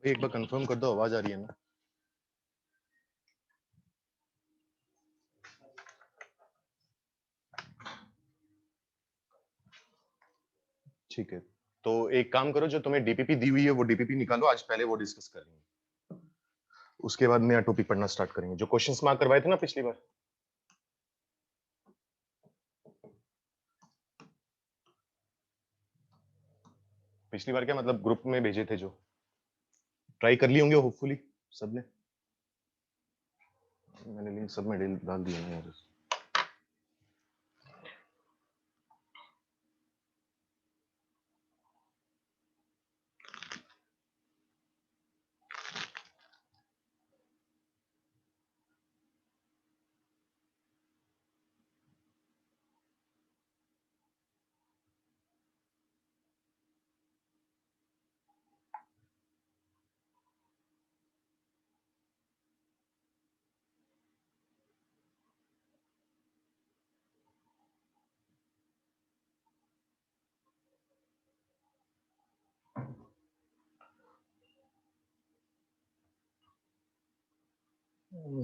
एक बार कंफर्म कर दो, आवाज आ रही है ना? ठीक है, तो एक काम करो, जो तुम्हें डीपीपी दी हुई है वो डीपीपी निकालो, आज पहले वो डिस्कस करेंगे, उसके बाद नया टॉपिक पढ़ना स्टार्ट करेंगे। जो क्वेश्चंस मार्क करवाए थे ना पिछली बार, पिछली बार क्या मतलब ग्रुप में भेजे थे, जो ट्राई कर लिए होंगे होपफुली सबने। मैंने लिंक सब में डाल दिया है यार।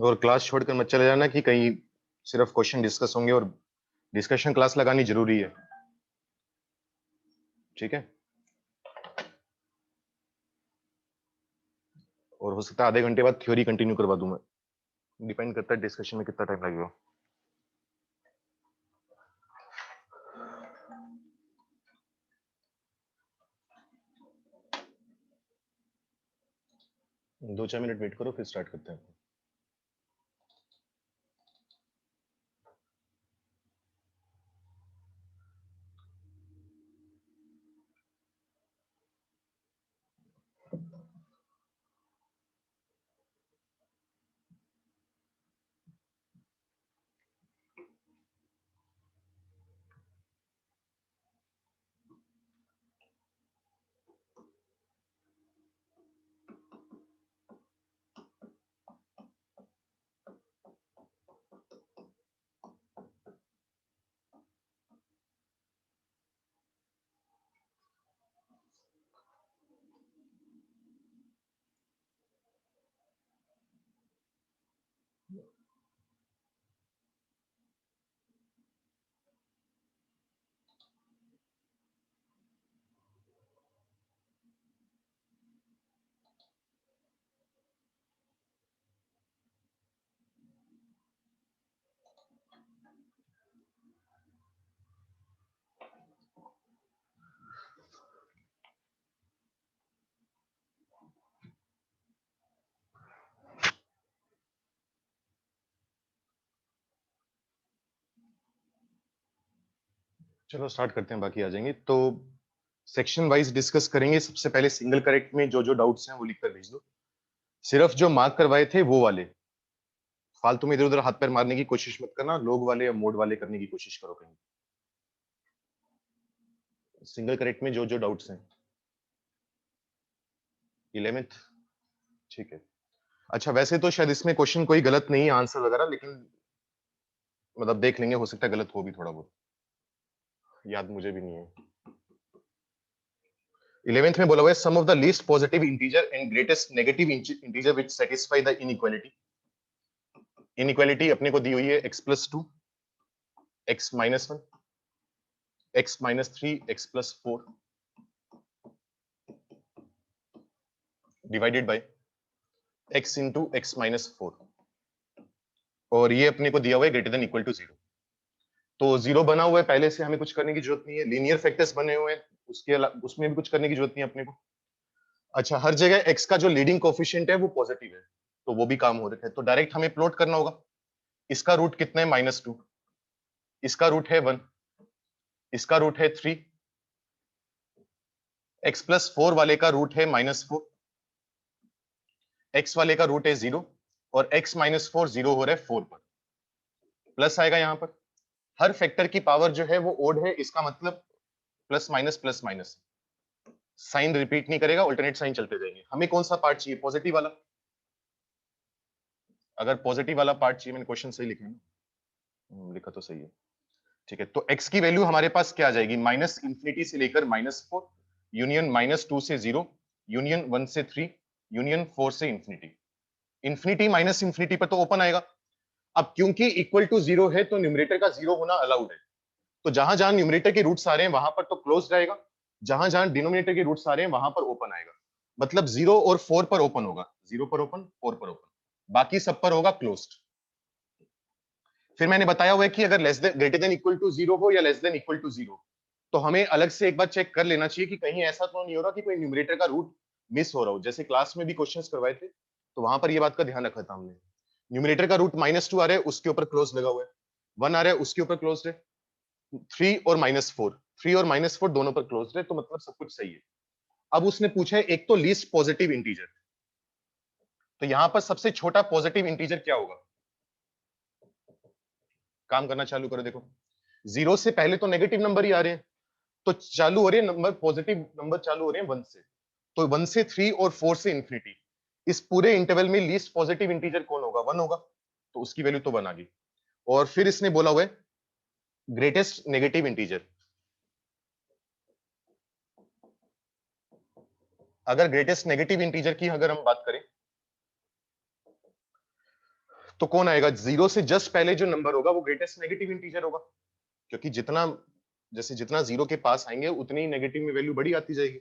और क्लास छोड़कर मत चले जाना कि कहीं सिर्फ क्वेश्चन डिस्कस होंगे, और डिस्कशन क्लास लगानी जरूरी है, ठीक है? और हो सकता है आधे घंटे बाद थ्योरी कंटिन्यू करवा दूं मैं, डिपेंड करता है डिस्कशन में कितना टाइम लगेगा। दो चार मिनट वेट करो, फिर स्टार्ट करते हैं। चलो स्टार्ट करते हैं, बाकी आ जाएंगे। तो सेक्शन वाइज डिस्कस करेंगे। सबसे पहले सिंगल करेक्ट में जो जो डाउट्स हैं वो लिख कर भेज दो। सिर्फ जो मार्क करवाए थे वो वाले, फालतू में इधर उधर हाथ पैर मारने की कोशिश मत करना, लोग वाले या मोड वाले करने की कोशिश करो कहीं। सिंगल करेक्ट में जो जो डाउट्स हैं 11th, ठीक है। अच्छा, वैसे तो शायद इसमें क्वेश्चन कोई गलत नहीं है आंसर वगैरह, लेकिन मतलब देख लेंगे, हो सकता है गलत हो भी थोड़ा बहुत, याद मुझे भी नहीं है। 11th में बोला हुआ है sum of the least positive integer and greatest negative integer which satisfy the inequality. Inequality अपने को दी हुई है x+2, x-1, x-3, x+4 divided by x into x minus 4, और ये अपने को दिया हुआ है ग्रेटर देन इक्वल टू 0। तो 0 बना हुआ है पहले से, हमें कुछ करने की जरूरत नहीं है। लीनियर फैक्टर्स बने हुए हैं, उसके उसमें भी कुछ करने की जरूरत नहीं है अपने को। अच्छा, हर जगह x का जो लीडिंग कोफिशिएंट है वो पॉजिटिव है, तो वो भी काम हो रखा है। तो डायरेक्ट हमें प्लॉट करना होगा। इसका रूट कितना है? -2, इसका रूट है 1, इसका रूट है 3, x प्लस 4 वाले का रूट है -4, x वाले का रूट है 0, और x माइनस 4 0 हो रहा है 4 पर, प्लस आएगा यहाँ पर। हर फैक्टर की पावर जो है वो ओड है, इसका मतलब प्लस माइनस, साइन रिपीट नहीं करेगा, अल्टरनेट साइन चलते जाएंगे। हमें कौन सा पार्ट चाहिए? पॉजिटिव वाला। अगर पॉजिटिव वाला पार्ट चाहिए, मैंने क्वेश्चन सही लिखा है ना? लिखा तो सही है, ठीक है। तो x की वैल्यू हमारे पास क्या आ जाएगी? माइनस इंफिनिटी से लेकर -4, यूनियन -2 से 0, यूनियन 1 से 3, यूनियन 4 से इंफिनिटी। इंफिनिटी माइनस इंफिनिटी पर तो ओपन आएगा। अब क्योंकि इक्वल टू 0 है तो न्यूमरेटर का 0 होना अलाउड है। तो जहां जहां न्यूमरेटर के रूट्स आ रहे हैं वहां पर तो क्लोज रहेगा, जहां जहां डिनोमिनेटर के रूट्स आ रहे हैं वहां पर ओपन आएगा। मतलब 0 और 4 पर ओपन होगा, 0 पर ओपन, 4 पर ओपन, बाकी सब पर होगा क्लोज्ड। फिर मैंने बताया हुआ है कि अगर less than greater than equal to 0 हो या लेस देन इक्वल टू 0, तो हमें अलग से एक बार चेक कर लेना चाहिए कि कहीं ऐसा तो नहीं हो रहा कि कोई न्यूमरेटर का रूट मिस हो रहा हो। जैसे क्लास में भी क्वेश्चंस करवाए थे तो वहां पर ये बात का ध्यान रखा था हमने। न्यूमरेटर का रूट -2 आ रहा है, उसके ऊपर क्लोज लगा हुआ है, 1 आ रहा है उसके ऊपर क्लोज है, 3 और -4, 3 और -4 दोनों पर क्लोज है, तो मतलब सब कुछ सही है। अब उसने पूछा है एक तो लीस्ट पॉजिटिव इंटीजर, तो यहां पर सबसे छोटा पॉजिटिव इंटीजर क्या होगा? काम करना चालू करो, देखो 0 से पहले तो नेगेटिव नंबर ही आ रहे हैं, तो चालू हो रहे हैं नंबर, पॉजिटिव नंबर चालू हो रहे हैं 1 से। तो 1 से 3 और 4 से इंफिनिटी, इस पूरे इंटरवल में लीस्ट पॉजिटिव इंटीजर कौन होगा? 1 होगा, तो उसकी वैल्यू तो 1 आ गई। और फिर इसने बोला हुआ है ग्रेटेस्ट नेगेटिव इंटीजर। अगर ग्रेटेस्ट नेगेटिव इंटीजर की अगर हम बात करें तो कौन आएगा? 0 से जस्ट पहले जो नंबर होगा वो ग्रेटेस्ट नेगेटिव इंटीजर होगा, क्योंकि जितना, जैसे जितना 0 के पास आएंगे उतनी ही नेगेटिव में वैल्यू बड़ी आती जाएगी।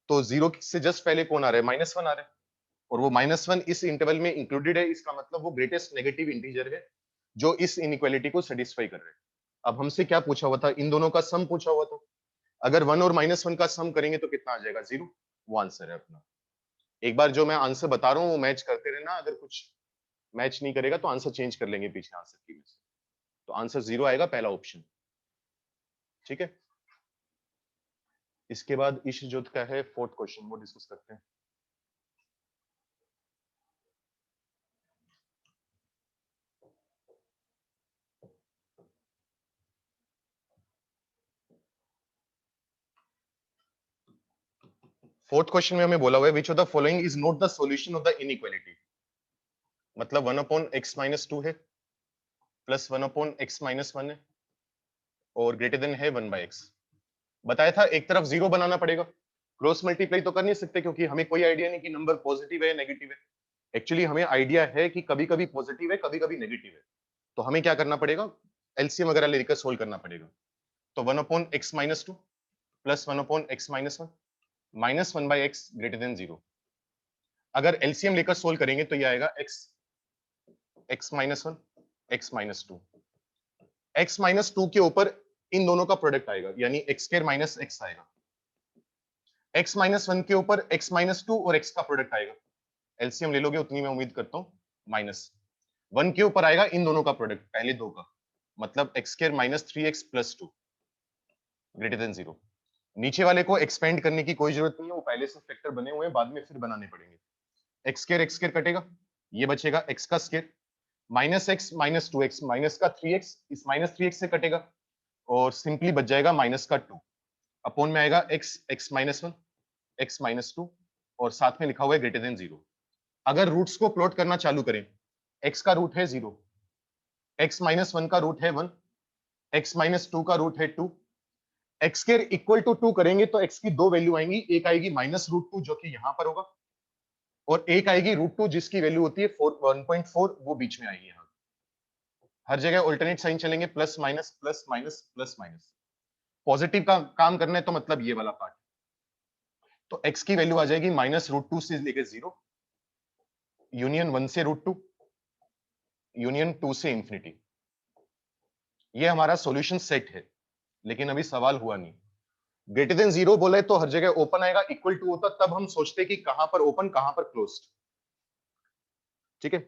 तो 0 से जस्ट पहले कौन आ रहा है? -1 आ रहा है, और वो -1 इस इंटरवल में इंक्लूडेड है, इसका मतलब वो ग्रेटेस्ट नेगेटिव इंटीजर है जो इस इनइक्वालिटी को सेटिस्फाई कर रहे हैं। अब हमसे क्या पूछा हुआ था? इन दोनों का सम पूछा हुआ था। अगर 1 और -1 का सम करेंगे तो कितना आ जाएगा? 0। वो आंसर है अपना। एक बार जो मैं आंसर बता रहा हूँ वो मैच करते रहना, अगर कुछ मैच नहीं करेगा तो आंसर चेंज कर लेंगे पीछे आंसर की वजह से। तो आंसर 0 आएगा, पहला ऑप्शन, ठीक है। इसके बाद इशजोत का है फोर्थ क्वेश्चन, वो डिस्कस करते हैं। फोर्थ क्वेश्चन में हमें बोला हुआ है which of the following is not the solution of the inequality. मतलब 1 अपॉन x माइनस 2 है, प्लस 1 अपॉन x माइनस 1 है, और ग्रेटर देन है 1 बाय एक्स। बताया था एक तरफ 0 बनाना पड़ेगा, क्रॉस मल्टीप्लाई तो कर नहीं सकते क्योंकि हमें कोई आइडिया नहीं कि नंबर पॉजिटिव है या नेगेटिव है। एक्चुअली हमें आइडिया है कि कभी कभी पॉजिटिव है, कभी कभी नेगेटिव है। तो हमें क्या करना पड़ेगा? एलसीएम वगैरह लेकर सोल्व करना पड़ेगा। तो 1 upon x minus 2 plus 1 upon x minus 1 minus 1 by x greater than 0। अगर एलसीएम लेकर सोल्व करेंगे तो ये आएगा x minus 1 x minus 2, x minus 2 के ऊपर इन दोनों का प्रोडक्ट आएगा, यानी x स्क्वायर माइनस x आएगा। x माइनस 1 के ऊपर x माइनस 2 और x का प्रोडक्ट आएगा, एलसीएम ले लोगे उतनी मैं उम्मीद करता हूं, माइनस 1 के ऊपर आएगा इन दोनों का प्रोडक्ट, पहले दो का, मतलब x square minus 3x plus 2 greater than 0। नीचे वाले को एक्सपेंड करने की कोई जरूरत नहीं है, वो पहले से फैक्टर बने हुए हैं, बाद में फिर बनाने पड़ेंगे। x स्क्वायर कटेगा, ये बचेगा x का square, minus x minus 2x, minus का 3x इस माइनस 3x से कटेगा, और सिंपली बच जाएगा माइनस का 2, अपॉन में आएगा x माइनस 1 x माइनस 2, और साथ में लिखा हुआ है ग्रेटर देन 0। अगर रूट्स को प्लॉट करना चालू करें, x का रूट है 0, x माइनस 1 का रूट है 1, x माइनस 2 का रूट है 2, x स्क्वायर इक्वल टू 2 करेंगे तो x की दो वैल्यू आएंगी, एक आएगी -√2 जो कि यहां पर होगा, और एक आएगी √2 जिसकी वैल्यू होती है 1.4, वो बीच में आएगी। यहाँ हर जगह अल्टरनेट साइन चलेंगे, plus minus plus minus plus minus. Positive का काम करना है तो मतलब ये वाला पार्ट। तो x की वैल्यू आ जाएगी -√2 से लेकर 0, यूनियन 1 से √2, यूनियन 2 से इंफिनिटी। ये हमारा सॉल्यूशन सेट है, लेकिन अभी सवाल हुआ नहीं। ग्रेटर देन 0 बोले तो हर जगह ओपन आएगा, इक्वल टू होता तब हम सोचते कि कहां पर ओपन कहां पर क्लोज्ड। ठीक है,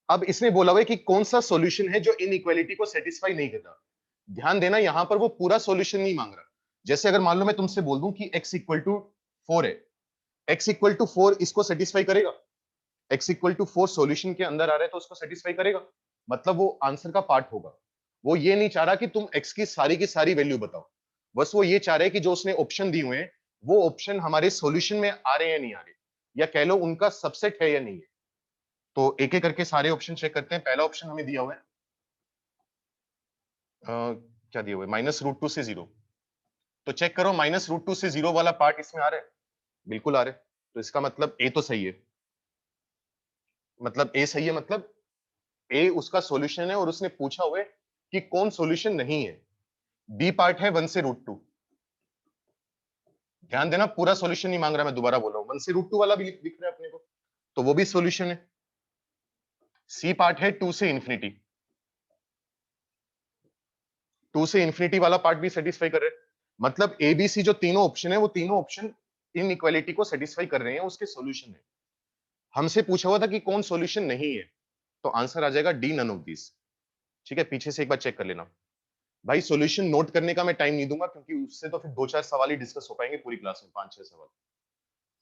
अब इसने बोला हुआ है कि कौन सा सॉल्यूशन है जो इनइक्वालिटी को सेटिस्फाई नहीं करता। ध्यान देना, यहां पर वो पूरा सॉल्यूशन नहीं मांग रहा। जैसे अगर मान लो मैं तुमसे बोल दूं कि x इक्वल टू 4 है, x इक्वल टू 4 इसको सेटिस्फाई करेगा? x इक्वल टू 4 सॉल्यूशन के अंदर आ रहा है तो उसको सेटिस्फाई करेगा, मतलब वो आंसर का पार्ट होगा। वो ये नहीं चाह रहा कि तुम x की सारी वैल्यू बताओ, बस वो ये चाह रहे हैं कि जो उसने ऑप्शन दिए हुए हैं वो ऑप्शन हमारे सॉल्यूशन में आ रहे हैं या नहीं आ रहे, या कह लो उनका सबसेट है या नहीं है। तो एक एक करके सारे ऑप्शन चेक करते हैं। पहला ऑप्शन हमें दिया हुआ है क्या दिया हुआ है, -√2 से 0। तो चेक करो, -√2 से 0 वाला पार्ट इसमें आ रहा है, बिल्कुल आ रहा है। तो इसका मतलब ए तो सही है, मतलब ए सही है, मतलब ए उसका सॉल्यूशन है और उसने पूछा हुआ है कि कौन सॉल्यूशन नहीं है। बी पार्ट है 1 से √2। ध्यान देना, पूरा सॉल्यूशन नहीं मांग रहा, मैं दोबारा बोल रहा हूं, 1 से √2 वाला भी दिख रहा है अपने को, तो वो भी सॉल्यूशन है। सी पार्ट है 2 से इंफिनिटी, 2 से इंफिनिटी वाला पार्ट भी सेटिस्फाई कर रहे हैं। मतलब एबीसी जो तीनों ऑप्शन है वो तीनों ऑप्शन इन इक्वालिटी को सेटिस्फाई कर रहे हैं, उसके सॉल्यूशन है। हमसे पूछा हुआ था कि कौन सॉल्यूशन नहीं है, तो आंसर आ जाएगा डी, नन ऑफ दिस। ठीक है, पीछे से एक बार चेक कर लेना। भाई सॉल्यूशन नोट करने का मैं टाइम नहीं दूंगा, क्योंकि उससे तो फिर 2-4 सवाल ही डिस्कस हो पाएंगे पूरी क्लास में, 5-6 सवाल।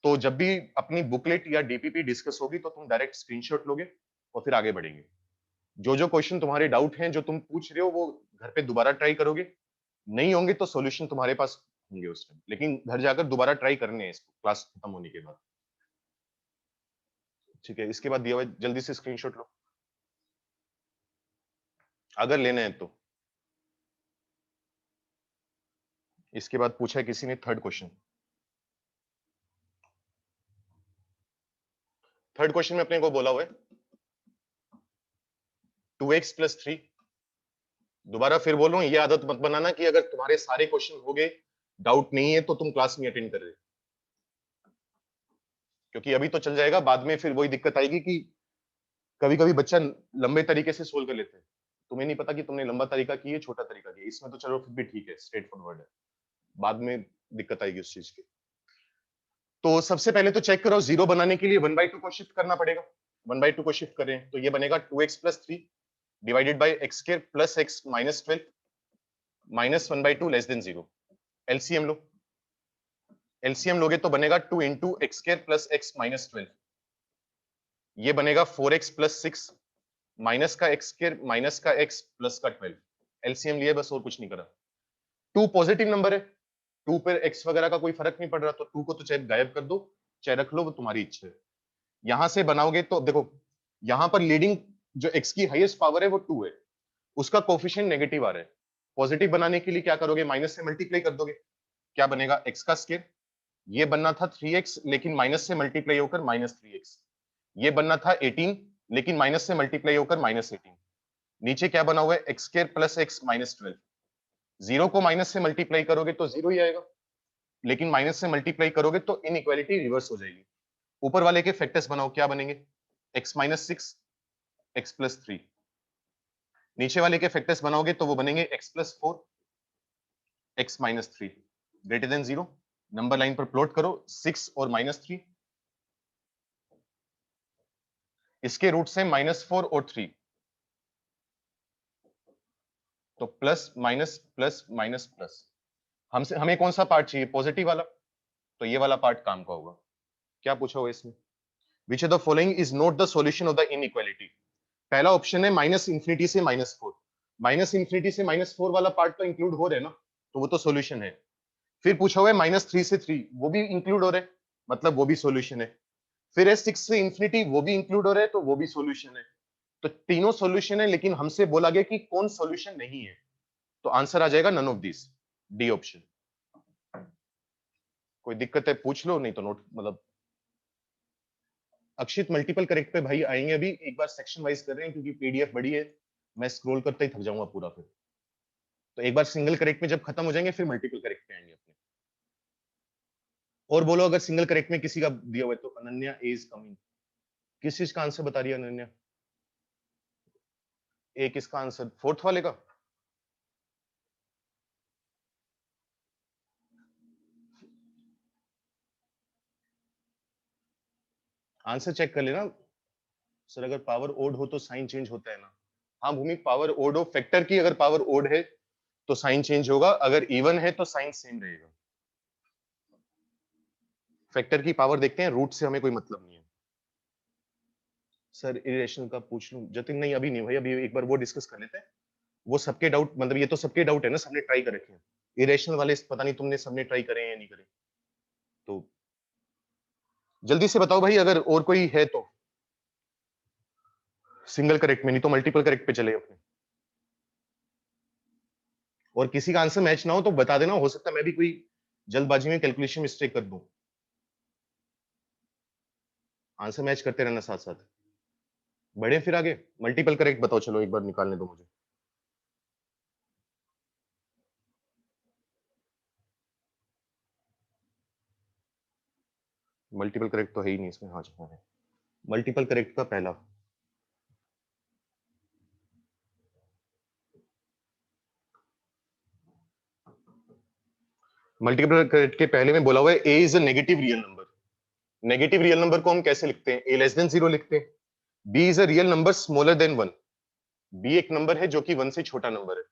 तो जब भी अपनी बुकलेट या डीपीपी डिस्कस होगी तो तुम डायरेक्ट स्क्रीनशॉट लोगे और फिर आगे बढ़ेंगे। जो जो क्वेश्चन तुम्हारे डाउट हैं जो तुम पूछ रहे हो वो घर पे दोबारा ट्राई करोगे, नहीं होंगे तो सॉल्यूशन तुम्हारे पास होंगे उस टाइम, लेकिन घर जाकर दोबारा ट्राई करने हैं इसको क्लास खत्म होने के बाद। ठीक है, इसके बाद दिया हुआ है, जल्दी से स्क्रीनशॉट लो अगर लेने हैं तो। इसके बाद पूछा है किसी ने थर्ड क्वेश्चन। थर्ड क्वेश्चन में अपने को बोला हुआ है 2x + 3। दोबारा फिर बोल रहा हूं, ये आदत मत बनाना कि अगर तुम्हारे सारे क्वेश्चन हो गए, डाउट नहीं है, तो तुम क्लास नहीं अटेंड कर रहे, क्योंकि अभी तो चल जाएगा, बाद में फिर वही दिक्कत आएगी कि कभी कभी बच्चा लंबे तरीके से सोल्व कर लेते हैं, तुम्हें नहीं पता कि तुमने लंबा तरीका किया छोटा तरीका किया। इसमें तो चलो फिर भी ठीक है, स्ट्रेट फॉरवर्ड है, बाद में दिक्कत आएगी उस चीज की। तो सबसे पहले तो चेक करो, जीरो बनाने के लिए 1/2 को शिफ्ट करना पड़ेगा। 1/2 को शिफ्ट करें तो ये बनेगा 2x + 3 divided by x² + x - 12 -1/2 < 0। LCM low, LCM लोगे तो बनेगा 2 × x² + x - 12। ये बनेगा 4x + 6 माइनस का x² माइनस का x प्लस का 12। एलसीएम लिए बस, और कुछ नहीं करा। 2 पॉजिटिव नंबर है, 2 पर x वगैरह का कोई फर्क नहीं पड़ रहा, तो 2 को तो चाहे गायब कर दो चाहे रख लो, वो तुम्हारी इच्छा है। यहां से बनाओगे तो देखो, यहां पर लीडिंग जो x की हाईएस्ट पावर है वो 2 है, उसका कोफिशिएंट नेगेटिव आ रहा है। पॉजिटिव बनाने के लिए क्या करोगे, माइनस से मल्टीप्लाई कर दोगे, क्या बनेगा x का स्क्वायर। ये बनना था 3x, लेकिन माइनस से मल्टीप्लाई होकर -3x। ये बनना था 18, लेकिन माइनस से मल्टीप्लाई होकर -18। नीचे क्या बना हुआ है, x² + x - 12। जीरो को माइनस से मल्टीप्लाई करोगे तो जीरो ही आएगा, लेकिन माइनस से मल्टीप्लाई करोगे तो इनइक्वालिटी रिवर्स हो जाएगी। ऊपर वाले के फैक्टर्स बनाओ, क्या बनेंगे, x - 6 x + 3। नीचे वाले के फैक्टर्स बनाओगे तो वो बनेंगे x + 4 x - 3 greater than 0। Number line पर प्लॉट करो 6 और -3, इसके रूट्स हैं -4 और 3, तो plus minus plus minus plus. हमसे हमें कौन सा पार्ट चाहिए, पॉजिटिव वाला, तो ये वाला पार्ट काम का होगा। क्या पूछा हुआ इसमें, which of the following is not the solution of the inequality. पहला ऑप्शन है -∞ से -4। -∞ से -4 वाला पार्ट तो इंक्लूड हो रहा है ना, तो वो तो सॉल्यूशन है। फिर पूछा हुआ है -3 से 3, वो भी इंक्लूड हो रहा है, मतलब वो भी सॉल्यूशन है। फिर है 6 से इंफिनिटी, वो भी इंक्लूड हो रहा है, तो वो भी सॉल्यूशन है। तो तीनों सॉल्यूशन है, लेकिन हमसे बोला गया कि कौन सॉल्यूशन नहीं है, तो आंसर आ जाएगा none of this, D option. कोई दिक्कत है पूछ लो, नहीं तो नोट मतलब। अक्षित मल्टीपल करेक्ट पे भाई आएंगे, अभी एक बार सेक्शन वाइज कर रहे हैं क्योंकि पीडीएफ बड़ी है, मैं स्क्रॉल करते ही थक जाऊंगा पूरा फिर। तो एक बार सिंगल करेक्ट में जब खत्म हो जाएंगे फिर मल्टीपल करेक्ट पे आएंगे अपने। और बोलो अगर सिंगल करेक्ट में किसी का दिया हुआ है तो, अनन्या इज कमिंग। किस चीज का आंसर बता रही है अनन्या? ए किसका आंसर? फोर्थ वाले का? आंसर चेक कर लेना सर। अगर पावर ओड हो तो साइन चेंज होता है ना। हाँ भूमि, पावर ओड हो, फैक्टर की अगर पावर ओड है तो साइन चेंज होगा, अगर इवन है तो साइन सेम रहेगा। फैक्टर की पावर देखते हैं, रूट से हमें कोई मतलब नहीं है। सर इरेशनल का पूछ लूं जतिन? नहीं अभी नहीं भाई, अभी एक बार वो डिस्कस कर लेते हैं। वो सबके डाउट, मतलब ये तो सबके डाउट है ना, सबने ट्राई कर रखे हैं। इरेशनल वाले पता नहीं तुमने सबने ट्राई करे हैं या नहीं करे। तो जल्दी से बताओ भाई, अगर और कोई है तो सिंगल करेक्ट में, नहीं तो मल्टीपल करेक्ट पे चले अपने। और किसी का आंसर मैच ना हो तो बता देना, हो सकता है मैं भी कोई जल्दबाजी में कैलकुलेशन मिस्टेक कर दूं। आंसर मैच करते रहना साथ साथ। बढ़े फिर आगे। मल्टीपल करेक्ट बताओ, चलो एक बार निकालने दो मुझे। मल्टीपल करेक्ट तो है ही नहीं इसमें। हाँ हाँ है। मल्टीपल करेक्ट का पहला, मल्टीपल करेक्ट के पहले में बोला हुआ है a is a negative real number. Negative real number को हम कैसे लिखते हैं? ए लेस देन जीरो लिखते हैं। B is a real number smaller than one. B एक नंबर है जो कि वन से छोटा नंबर है।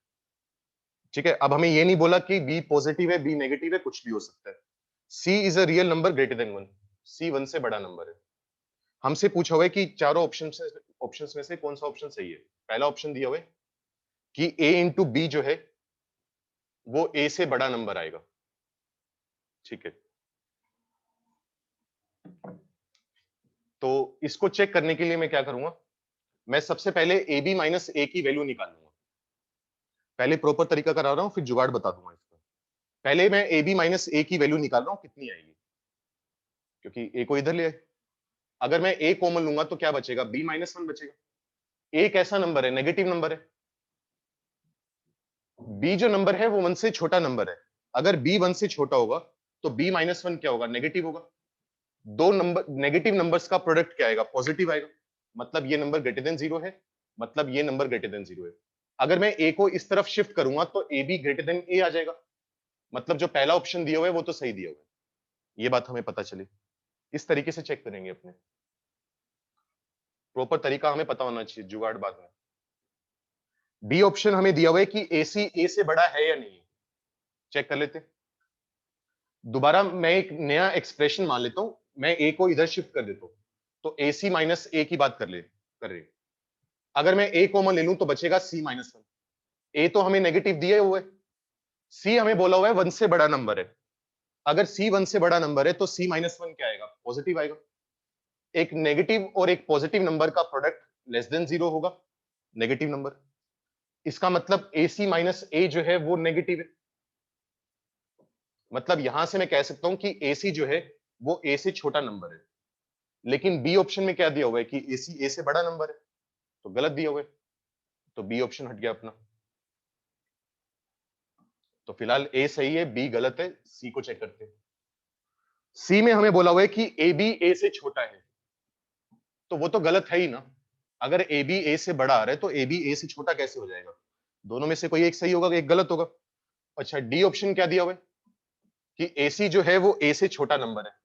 ठीक है, अब हमें ये नहीं बोला कि बी पॉजिटिव है, बी नेगेटिव है, कुछ भी हो सकता है। C is a real number greater than one. C one से बड़ा नंबर है। हमसे पूछा हुआ है कि चारों ऑप्शंस में से कौन सा ऑप्शन सही है। पहला ऑप्शन दिया हुआ है कि ए इंटू बी जो है वो ए से बड़ा नंबर आएगा। ठीक है, तो इसको चेक करने के लिए मैं क्या करूंगा, मैं सबसे पहले ए बी माइनस ए की वैल्यू निकालूंगा। पहले प्रॉपर तरीका करा रहा हूं, फिर जुगाड़ बता दूंगा इसका। पहले मैं ए बी माइनस ए की वैल्यू निकाल रहा हूं, कितनी आएगी, क्योंकि ए को इधर ले आए। अगर मैं ए कॉमन लूंगा तो क्या बचेगा? बी माइनस वन बचेगा। ए कैसा नंबर है? नेगेटिव नंबर है। बी जो नंबर है वो वन से छोटा नंबर है। अगर बी वन से छोटा होगा तो बी माइनस वन क्या होगा? नेगेटिव होगा। दो नंबर नेगेटिव नंबर्स का प्रोडक्ट क्या आएगा? पॉजिटिव आएगा। मतलब ये नंबर ग्रेटर देन जीरो है, मतलब ये नंबर ग्रेटर देन जीरो है। अगर मैं ए को इस तरफ शिफ्ट करूंगा तो ए बी ग्रेटर देन ए आ जाएगा। मतलब जो पहला ऑप्शन दिया हुआ है वो तो सही दिया हुआ है। ये बात हमें पता चली। इस तरीके से चेक करेंगे अपने। प्रॉपर तरीका हमें पता होना चाहिए, जुगाड़ बाद में। बी ऑप्शन हमें दिया हुआ है कि ए सी ए से बड़ा है या नहीं। चेक कर लेते हैं। दोबारा मैं एक नया एक्सप्रेशन मान लेता हूं, मैं ए को इधर शिफ्ट कर देता हूं, तो ए सी माइनस ए की बात कर रहे। अगर मैं ए कॉमन ले लूं तो बचेगा सी माइनस वन। ए तो हमें नेगेटिव दिए हुए, सी हमें बोला हुआ है वन से बड़ा नंबर है। अगर सी वन से बड़ा नंबर है तो सी माइनस वन क्या आएगा? पॉजिटिव आएगा। एक नेगेटिव और एक पॉजिटिव नंबर का प्रोडक्ट लेस देन जीरो होगा, नेगेटिव नंबर। इसका मतलब ए सी माइनस ए जो है वो नेगेटिव है। मतलब यहां से मैं कह सकता हूं कि ए सी जो है वो ए से छोटा नंबर है। लेकिन बी ऑप्शन में क्या दिया हुआ है कि ए सी ए से बड़ा नंबर है, तो गलत दिया हुआ है। तो बी ऑप्शन हट गया अपना। तो फिलहाल ए सही है, बी गलत है। सी को चेक करते हैं। सी में हमें बोला हुआ है कि ए बी ए से छोटा है, तो वो तो गलत है ही ना। अगर ए बी ए से बड़ा आ रहा है तो ए बी ए से छोटा कैसे हो जाएगा? दोनों में से कोई एक सही होगा, एक गलत होगा। अच्छा, डी ऑप्शन क्या दिया हुआ है कि ए सी जो है वो ए से छोटा नंबर है।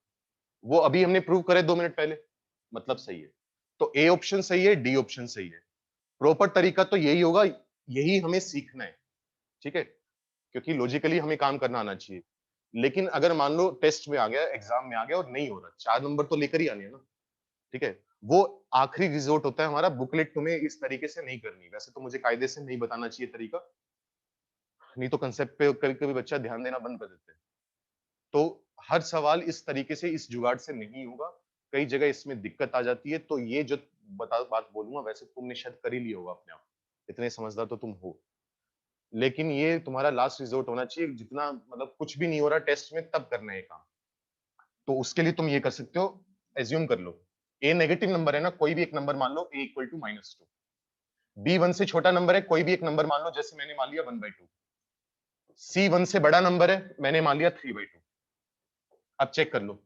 वो अभी हमने प्रूव करे 2 मिनट पहले, मतलब सही है। तो ए ऑप्शन सही है, डी ऑप्शन सही है। प्रॉपर तरीका तो यही होगा, यही हमें सीखना है। ठीक है, क्योंकि लॉजिकली हमें काम करना आना चाहिए। लेकिन अगर मान लो टेस्ट में आ गया, एग्जाम में आ गया और नहीं हो रहा, 4 नंबर तो लेकर ही आने हैं ना। ठीक है, वो आखिरी रिजोर्ट होता है हमारा। बुकलेट तुम्हें इस तरीके से नहीं करनी। वैसे तो मुझे कायदे से नहीं बताना चाहिए तरीका, नहीं तो कंसेप्ट पे कभी कभी बच्चा ध्यान देना बंद कर देते हैं। तो हर सवाल इस तरीके से, इस जुगाड़ से नहीं होगा। कई जगह इसमें दिक्कत आ जाती है। तो ये जो बात बोलूंगा, वैसे तुमने शायद कर ही लिया होगा अपने आप, इतने समझदार तो तुम हो। लेकिन ये तुम्हारा लास्ट रिजोर्ट होना चाहिए। जितना मतलब कुछ भी नहीं हो रहा टेस्ट में, तब करना है ये काम। तो उसके लिए तुम ये कर सकते हो, एज्यूम कर लो ए नेगेटिव नंबर है ना, कोई भी एक नंबर मान लो, a equal to minus two. B one से छोटा नंबर है, कोई भी एक नंबर मान लो, जैसे मैंने मान लिया 1/2। सी वन से बड़ा नंबर है, मैंने मान लिया 3/2। अब चेक कर लो।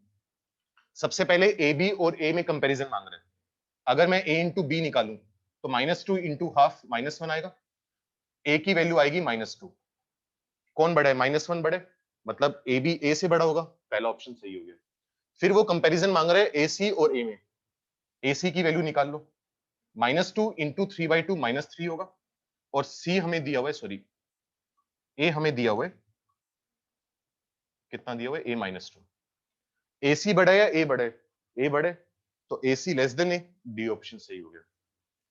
सबसे पहले ए बी और ए में कंपैरिजन मांग रहे हैं। अगर मैं a इंटू बी निकालूं तो -2 इंटू हाफ -1 आएगा, a की वैल्यू आएगी -2। कौन बड़ा है? -1 बड़ा है, मतलब ए बी ए से बड़ा होगा, पहला ऑप्शन सही हो गया। फिर वो कंपैरिजन मांग रहे हैं ए सी और ए में, ए सी की वैल्यू निकाल लो, -2 इंटू 3/2 -3 होगा, और सी हमें दिया हुआ है, सॉरी ए हमें दिया हुआ है, कितना दिया हुआ है? a -2। ए सी बड़ा है या ए बड़ा है? ए बड़ा है, तो ए सी लेस देन ए, डी ऑप्शन सही हो गया।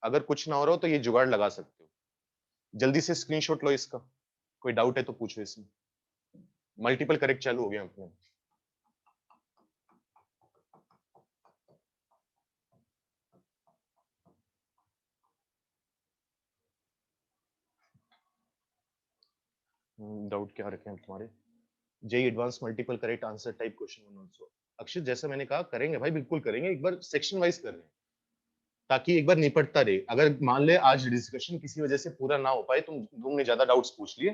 अगर कुछ ना हो रहा हो तो ये जुगाड़ लगा सकते हो। जल्दी से स्क्रीनशॉट लो इसका, कोई डाउट है तो पूछो इसमें। मल्टीपल करेक्ट चालू हो गया अपने। डाउट क्या रखे हैं तुम्हारे? JEE Advanced multiple correct answer type question also. Akshit, जैसा मैंने कहा करेंगे भाई, बिल्कुल करेंगे, एक बार सेक्शन वाइज कर रहे हैं ताकि एक बार निपटता रहे। अगर मान ले आज डिस्कशन किसी वजह से पूरा ना हो पाए, तुमने ज्यादा डाउट्स पूछ लिए,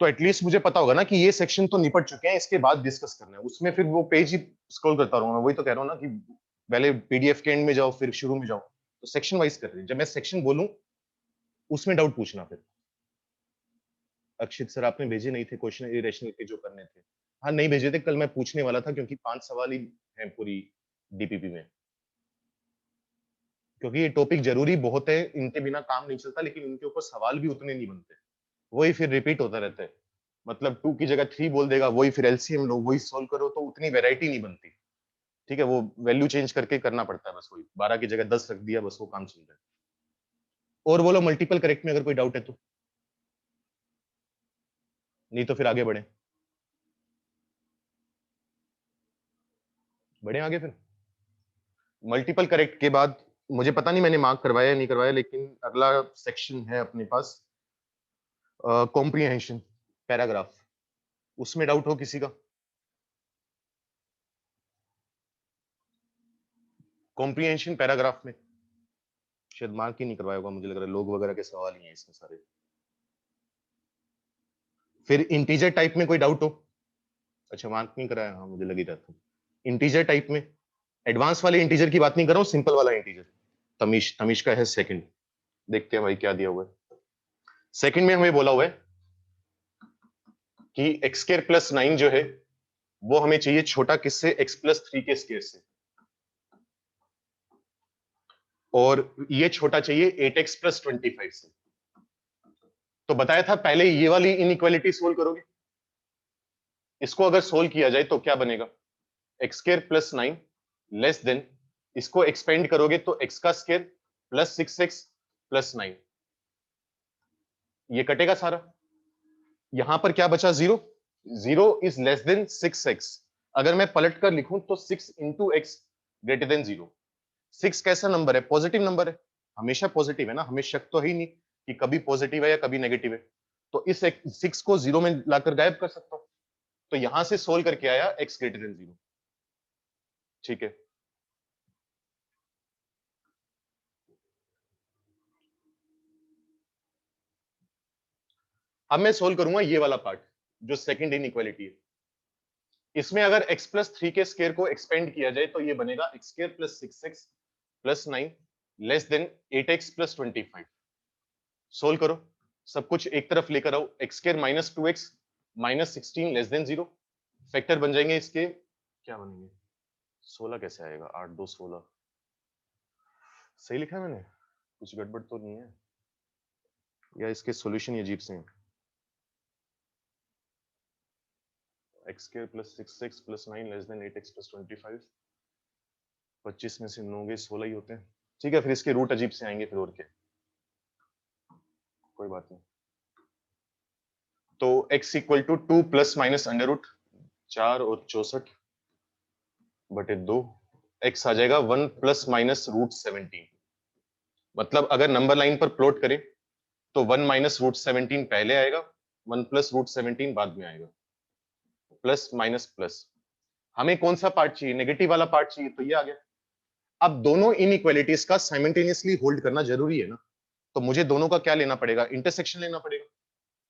तो एटलीस्ट मुझे पता होगा ना कि ये सेक्शन तो निपट चुके हैं, इसके बाद डिस्कस करना है। उसमें फिर वो पेज ही स्क्रॉल करता रहूंगा। वही तो कह रहा हूँ ना कि पहले पीडीएफ के एंड में जाओ फिर शुरू में जाओ। तो सेक्शन वाइज कर रहे हैं, जब मैं सेक्शन बोलूं उसमें डाउट पूछना। फिर अक्षित सर आपने भेजे नहीं थे क्वेश्चन इरेशनल के जो करने थे? हाँ नहीं भेजे थे, कल मैं पूछने वाला था क्योंकि 5 सवाल ही हैं पूरी डीपीपी में, क्योंकि ये टॉपिक जरूरी बहुत है, इनके बिना काम नहीं चलता, लेकिन इनके ऊपर सवाल भी उतने नहीं बनते, वही फिर रिपीट होता रहता है। मतलब 2 की जगह 3 बोल देगा, वही फिर एलसीएम लो, वही सोल्व करो, तो उतनी वैरायटी नहीं बनती। ठीक है, वो वैल्यू चेंज करके करना पड़ता है, बस वही 12 की जगह 10 रख दिया, बस वो काम चल रहा है। और बोलो मल्टीपल करेक्ट में अगर कोई डाउट है तो, नहीं तो फिर आगे बढ़े। बढ़े आगे फिर। मल्टीपल करेक्ट के बाद मुझे पता नहीं मैंने मार्क करवाया या नहीं करवाया, लेकिन अगला सेक्शन है अपने पास कॉम्प्रिहेंशन पैराग्राफ। उसमें डाउट हो किसी का? कॉम्प्रिहेंशन पैराग्राफ में शायद मार्क ही नहीं करवाया होगा, मुझे लग रहा है लोग वगैरह के सवाल ही हैं इसमें सारे। फिर इंटीजर टाइप में कोई डाउट हो? अच्छा मार्क नहीं कराया, हाँ मुझे लग ही रहा था। इंटीजर टाइप में, एडवांस वाले इंटीजर की बात नहीं कर रहा हूँ, सिंपल वाला इंटीजर। तमीश, तमीश का है सेकंड। देखते हैं भाई क्या दिया हुआ है। सेकंड में हमें बोला हुआ है कि एक्स स्क्वायर प्लस 9 जो है वो हमें चाहिए छोटा किससे? एक्स प्लस 3 के स्क्वायर से, और ये छोटा चाहिए 8x प्लस 25 से। तो बताया था पहले ये वाली इनइक्वालिटी सोल्व करोगे, इसको अगर सोल्व किया जाए तो क्या बनेगा? X square plus 9 less than, इसको एक्सपेंड करोगे तो एक्स का स्क्वायर प्लस 6x प्लस 9, ये कटेगा सारा। यहां पर क्या बचा? 0। 0 इज लेस देन 6x। अगर मैं पलट कर लिखूं तो 6 इंटू एक्स ग्रेटर देन 0। 6 कैसा नंबर है? पॉजिटिव नंबर है, हमेशा पॉजिटिव है ना, हमें शक तो है ही नहीं कि कभी पॉजिटिव है या कभी नेगेटिव है। तो इस 6 को 0 में लाकर गायब कर सकता हूं। तो यहां से सोल्व करके आया x ग्रेटर देन 0। ठीक है, अब मैं सोल्व करूंगा ये वाला पार्ट जो सेकंड इनइक्वालिटी है। इसमें अगर x प्लस 3 के स्क्वायर को एक्सपेंड किया जाए तो ये बनेगा x square plus 6x plus 9 less than 8x plus 25। Solve करो, सब कुछ एक तरफ लेकर आओ, x square minus 2x minus 16 less than 0। Factor बन जाएंगे इसके, क्या बनेंगे? 16 कैसे आएगा? 8 2 16। सही लिखा है मैंने? कुछ गड़बड़ तो नहीं है या इसके सॉल्यूशन ही अजीब से हैं? X square plus 6x plus 9 less than 8x plus 25। 25 में से 9 गए 16 ही होते हैं। ठीक है, फिर इसके रूट अजीब से आएंगे फिर, और क्या, कोई बात नहीं। तो x equal to 2 plus minus under root 4 और 64 बटे 2, x आ जाएगा 1 प्लस माइनस रूट 17। मतलब अगर नंबर लाइन पर प्लॉट करें तो 1 माइनस रूट 17 पहले आएगा, 1 प्लस रूट 17 बाद में आएगा। प्लस माइनस प्लस, हमें कौन सा पार्ट चाहिए? नेगेटिव वाला पार्ट चाहिए, तो ये आ गया। अब दोनों इनइक्वालिटीज का साइमल्टेनियसली होल्ड करना जरूरी है ना, तो मुझे दोनों का क्या लेना पड़ेगा? इंटरसेक्शन लेना पड़ेगा।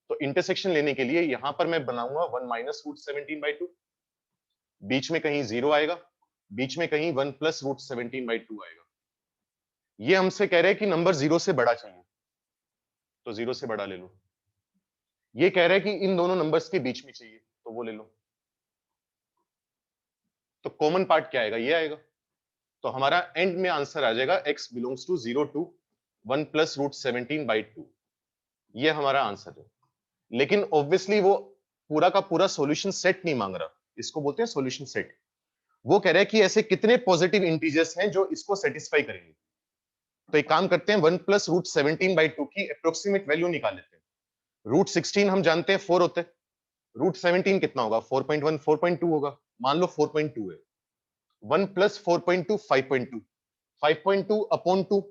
तो इंटरसेक्शन लेने के लिए यहां पर मैं बनाऊंगा 1 माइनस रूट 17/2, बीच में कहीं 0 आएगा, बीच में कहीं 1 प्लस रूट 17/2 आएगा। ये हमसे कह रहे हैं कि नंबर 0 से बड़ा चाहिए, तो 0 से बड़ा ले लो। ये कह रहा है कि इन दोनों नंबर्स के बीच में चाहिए, तो वो ले लो। तो कॉमन पार्ट क्या आएगा? ये आएगा। तो हमारा एंड में आंसर आ जाएगा x belongs to 0 to 1 plus root 17/2। ये हमारा आंसर है। लेकिन ऑब्वियसली वो पूरा का पूरा सॉल्यूशन सेट नहीं मांग रहा, इसको बोलते हैं सॉल्यूशन सेट। वो कह रहा है कि ऐसे कितने पॉजिटिव इंटीजर्स हैं जो इसको सेटिस्फाई करेंगे। तो एक काम करते हैं, 1 प्लस रूट 17/2 की अप्रोक्सीमेट वैल्यू निकाल लेते हैं। रूट 16 हम जानते हैं 4 होते हैं, रूट 17 कितना होगा? 4.1 4.2 होगा। मान लो 4.2 है। 1 प्लस 4.2 5.2, 5.2 अपॉन 2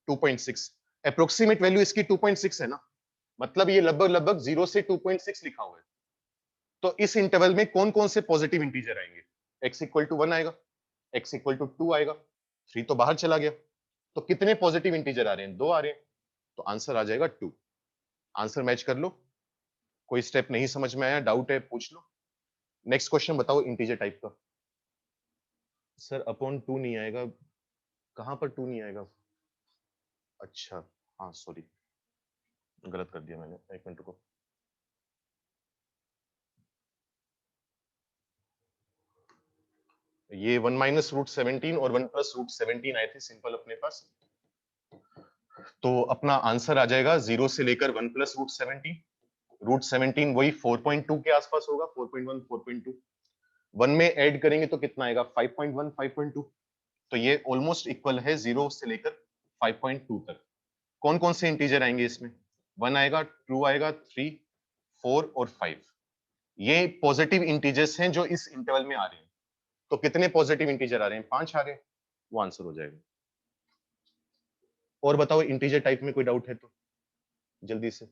2.6। अप्रोक्सीमेट वैल्यू इसकी 2.6 है ना, मतलब ये लगभग लगभग 0 से 2.6 लिखा हुआ है। तो इस इंटरवल में कौन कौन से पॉजिटिव इंटीजर आएंगे? x इक्वल टू 1 आएगा, x इक्वल टू 2 आएगा, 3 तो बाहर चला गया। तो कितने पॉजिटिव इंटीजर आ रहे हैं? 2 आ रहे हैं। तो आंसर आ जाएगा 2। आंसर मैच कर लो। कोई स्टेप नहीं समझ में आया, डाउट है, पूछ लो। नेक्स्ट क्वेश्चन बताओ इंटीजर टाइप का। सर अपॉन 2 नहीं आएगा, कहां पर 2 नहीं आएगा? अच्छा, हाँ सॉरी, गलत कर दिया मैंने, एक मिनट को। ये 1 माइनस रूट 17 और 1 प्लस रूट 17 आए थे सिंपल अपने पास। तो अपना आंसर आ जाएगा 0 से लेकर 1 प्लस रूट 17। रूट 17 वही 4.2 के आसपास होगा, 4.1 4.2। 1 में ऐड करेंगे तो कितना आएगा? 5.1 5.2। तो ये ऑलमोस्ट इक्वल है 0 से लेकर 5.2 तक। कौन कौन से इंटीजर आएंगे इसमें? 1 आएगा, 2 आएगा, 3 4 और 5। ये पॉजिटिव इंटीजर्स हैं जो इस इंटरवल में आ रहे हैं। तो कितने पॉजिटिव इंटीजर आ रहे हैं? 5 आ रहे हैं। वो आंसर हो जाएगा। और बताओ इंटीजर टाइप में कोई डाउट है तो जल्दी से।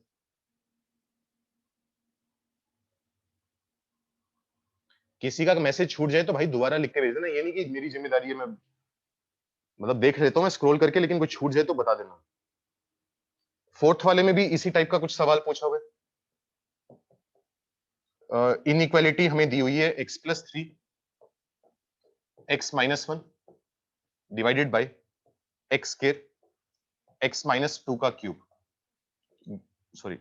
किसी का मैसेज छूट जाए तो भाई दोबारा लिख के भेज देना, ये नहीं कि मेरी जिम्मेदारी है, मैं मतलब देख लेता हूँ मैं स्क्रॉल करके, लेकिन कुछ छूट जाए तो बता देना। फोर्थ वाले में भी इसी टाइप का कुछ सवाल पूछा हुआ है। इनइक्वालिटी हमें दी हुई है x plus 3 x minus 1 divided by x square x minus 2 का cube, sorry,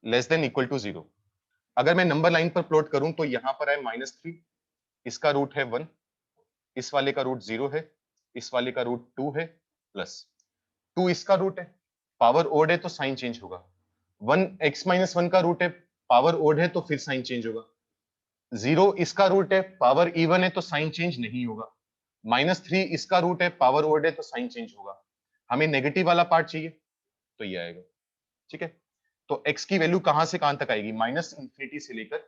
less than equal to 0। अगर मैं नंबर लाइन पर प्लॉट करूं तो यहां पर है -3, इसका रूट है 1, इस वाले का रूट 0 है, इस वाले का रूट 2 है, प्लस 2 इसका रूट है, पावर ओड है तो साइन चेंज होगा। 1 x माइनस 1 का रूट है, पावर ओड है तो फिर साइन चेंज होगा। 0 इसका रूट है, पावर इवन है तो साइन चेंज नहीं होगा। -3 इसका रूट है, पावर ओड है तो साइन चेंज होगा। हमें नेगेटिव वाला पार्ट चाहिए, तो ये आएगा। ठीक है, तो x की वैल्यू कहां से कहां तक आएगी? -इंफिनिटी से लेकर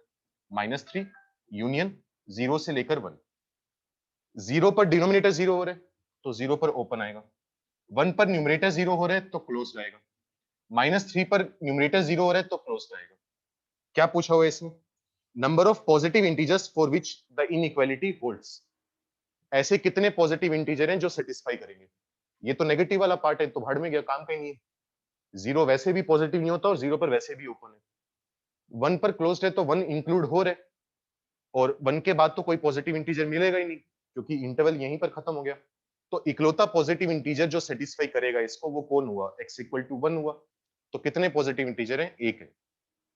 -3 यूनियन 0 से लेकर 1। 0 पर डिनोमिनेटर 0 हो रहा है तो 0 पर ओपन आएगा, 1 पर न्यूमरेटर 0 हो रहा है तो क्लोज आएगा, -3 पर न्यूमरेटर 0 हो रहा है तो क्लोज आएगा। क्या पूछा हुआ है इसमें? Number of positive integers for which the inequality holds. ऐसे कितने पॉजिटिव इंटीजर हैं जो सेटिस्फाई करेंगे? ये तो नेगेटिव वाला पार्ट है, तो भाड़ में गया, काम का ही नहीं है। 0 वैसे भी पॉजिटिव नहीं होता और 0 पर वैसे भी ओपन है। 1 पर क्लोज्ड है तो 1 इंक्लूड हो रहा है, और 1 के बाद तो कोई पॉजिटिव इंटीजर मिलेगा ही नहीं, क्योंकि इंटरवल यहीं पर खत्म हो गया। तो इकलौता पॉजिटिव इंटीजर जो सेटिस्फाई करेगा इसको, वो कौन हुआ? x इक्वल टू 1 हुआ। तो कितने पॉजिटिव इंटीजर हैं? 1 है,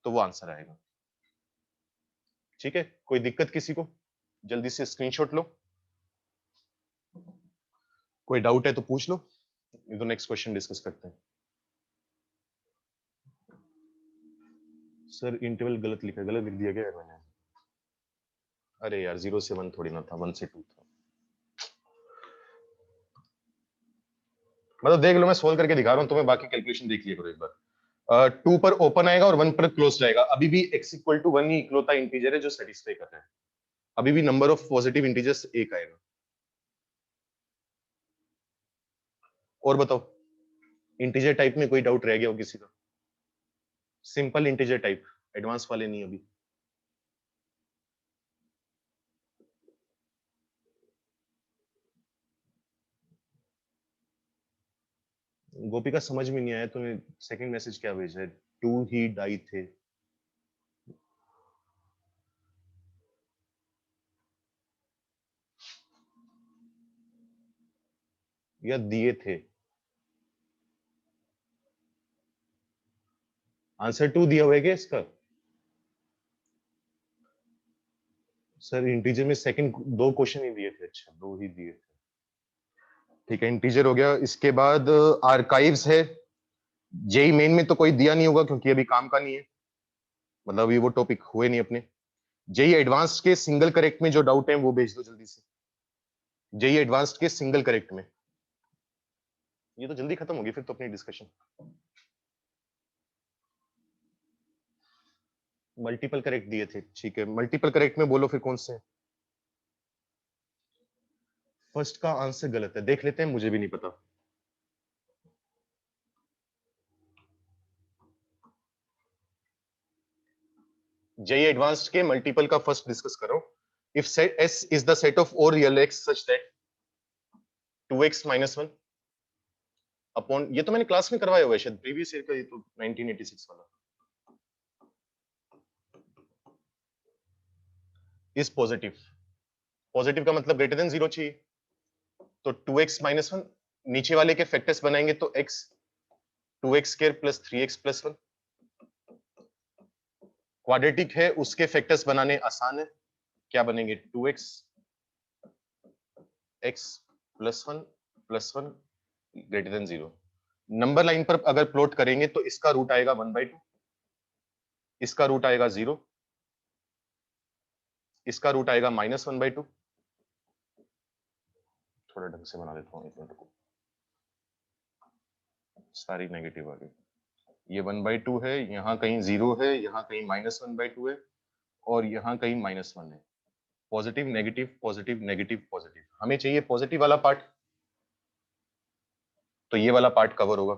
तो वो आंसर आएगा। ठीक है, कोई दिक्कत किसी को? जल्दी से स्क्रीनशॉट लो, कोई डाउट है तो पूछ लो, नहीं तो नेक्स्ट क्वेश्चन डिस्कस करते हैं। सर इंटरवल गलत लिखा, गलत लिख दिया गया है मैंने। अरे यार 0 से 1 थोड़ी ना था, 1 से 2 था। मतलब देख लो, मैं सोल्व करके दिखा रहा हूं तुम्हें, बाकी कैलकुलेशन देख लिया करो एक बार। 2 पर ओपन आएगा और 1 पर क्लोज जाएगा, अभी भी x इक्वल टू 1 ही इकलौता इंटीजर है जो सेटिस्फाई कर रहा है। अभी भी नंबर ऑफ पॉजिटिव इंटीजर्स 1 आएगा। और बताओ इंटीजर टाइप में कोई डाउट रह गया हो किसी का? सिंपल इंटीजर टाइप, एडवांस वाले नहीं अभी। गोपिका समझ में नहीं आया तुम्हें सेकंड मैसेज क्या भेजा है? टू ही डाई थे। या दिए थे? आंसर 2 दिया हुआ है क्या इसका? सर इंटीजर में सेकंड 2 क्वेश्चन ही दिए थे। अच्छा 2 ही दिए थे, ठीक है। इंटीजर हो गया। इसके बाद आर्काइव्स है। जेई मेन में तो कोई दिया नहीं होगा क्योंकि अभी काम का नहीं है, मतलब अभी वो टॉपिक हुए नहीं अपने। जेई एडवांस्ड के सिंगल करेक्ट में जो डाउट है वो भेज दो जल्दी से। जेई एडवांस्ड के सिंगल करेक्ट में। ये तो जल्दी खत्म होगी फिर तो अपनी डिस्कशन। मल्टीपल करेक्ट दिए थे, ठीक है। मल्टीपल करेक्ट में बोलो फिर कौन से हैं? फर्स्ट का आंसर गलत है, देख लेते हैं, मुझे भी नहीं पता। जेई एडवांस्ड के मल्टीपल का फर्स्ट डिस्कस करो। If set S is the set of all real x such that 2x minus 1 upon, ये तो मैंने क्लास में करवाया हुआ है शायद, प्रीवियस ईयर का, ये तो 1986 वाला। Is positive. पॉजिटिव का मतलब ग्रेटर देन 0 चाहिए, तो 2x minus 1 नीचे वाले के फैक्टर्स बनाएंगे तो x 2x square plus 3x plus 1। Quadratic है, उसके फैक्टर्स बनाने आसान है। क्या बनेंगे? 2x x plus 1 plus 1 greater than 0। Number line पर अगर प्लॉट करेंगे तो इसका रूट आएगा 1/2, इसका रूट आएगा 0, इसका रूट आएगा -1/2। थोड़ा ढंग से बना देता हूँ, एक मिनट को। सारी नेगेटिव आ गई। ये 1/2 है, यहाँ कहीं 0 है, यहाँ कहीं -1/2 है, और यहाँ कहीं -1 है। Positive negative positive negative positive, हमें चाहिए पॉजिटिव वाला पार्ट, तो ये वाला पार्ट कवर होगा।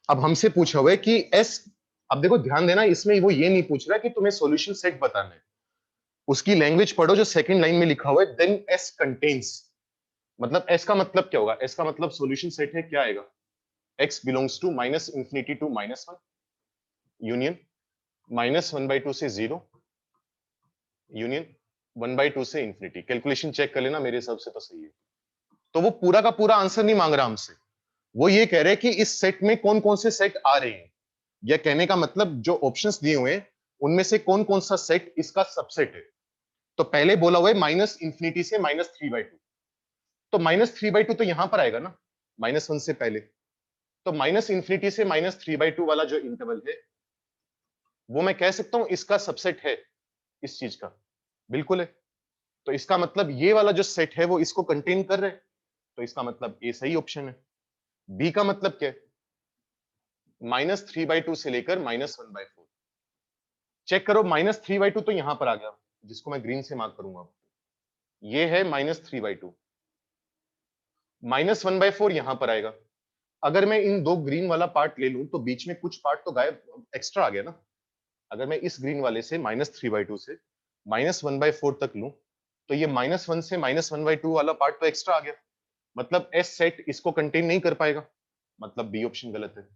अब हमसे पूछा हुआ है कि एस, अब देखो ध्यान देना, इसमें वो ये नहीं पूछ रहा कि तुम्हें सॉल्यूशन सेट बताना है। उसकी लैंग्वेज पढ़ो जो सेकंड लाइन में लिखा हुआ है, देन एस कंटेन्स। मतलब एस का मतलब क्या होगा? एस का मतलब सॉल्यूशन सेट है, क्या आएगा? X belongs to -∞ to -1 union -1/2 से 0 यूनियन 1/2 से इंफिनिटी। कैलकुलेशन चेक कर लेना, मेरे हिसाब से तो सही है। तो वो पूरा का पूरा आंसर नहीं मांग रहा हमसे, वो ये कह रहे हैं कि इस सेट में कौन कौन से सेट आ रहे हैं। यह कहने का मतलब जो ऑप्शंस दिए हुए हैं उनमें से कौन कौन सा सेट इसका सबसेट है। तो पहले बोला हुआ है -∞ से -3/2, तो -3/2 तो यहां पर आएगा ना, -1 से पहले। तो -∞ से -3/2 वाला जो इंटरवल है, वो मैं कह सकता हूं इसका सबसेट है इस चीज का। बिल्कुल है। तो इसका मतलब ये वाला जो सेट है वो इसको कंटेन कर रहे हैं, तो इसका मतलब ए सही ऑप्शन है। बी का मतलब क्या है? -3/2 से लेकर -1/4। चेक करो, -3/2 तो यहां पर आ गया, जिसको मैं ग्रीन से मार्क करूंगा। ये है -3/2, -1/4 यहां पर आएगा। अगर मैं इन दो ग्रीन वाला पार्ट ले लूं तो बीच में कुछ पार्ट तो गायब, एक्स्ट्रा आ गया ना। अगर मैं इस ग्रीन वाले से -3/2 से -1/4 तक लूं, तो ये -1 से -1/2 वाला पार्ट तो एक्स्ट्रा आ गया। मतलब एस सेट इसको कंटेन नहीं कर पाएगा, मतलब बी ऑप्शन गलत है।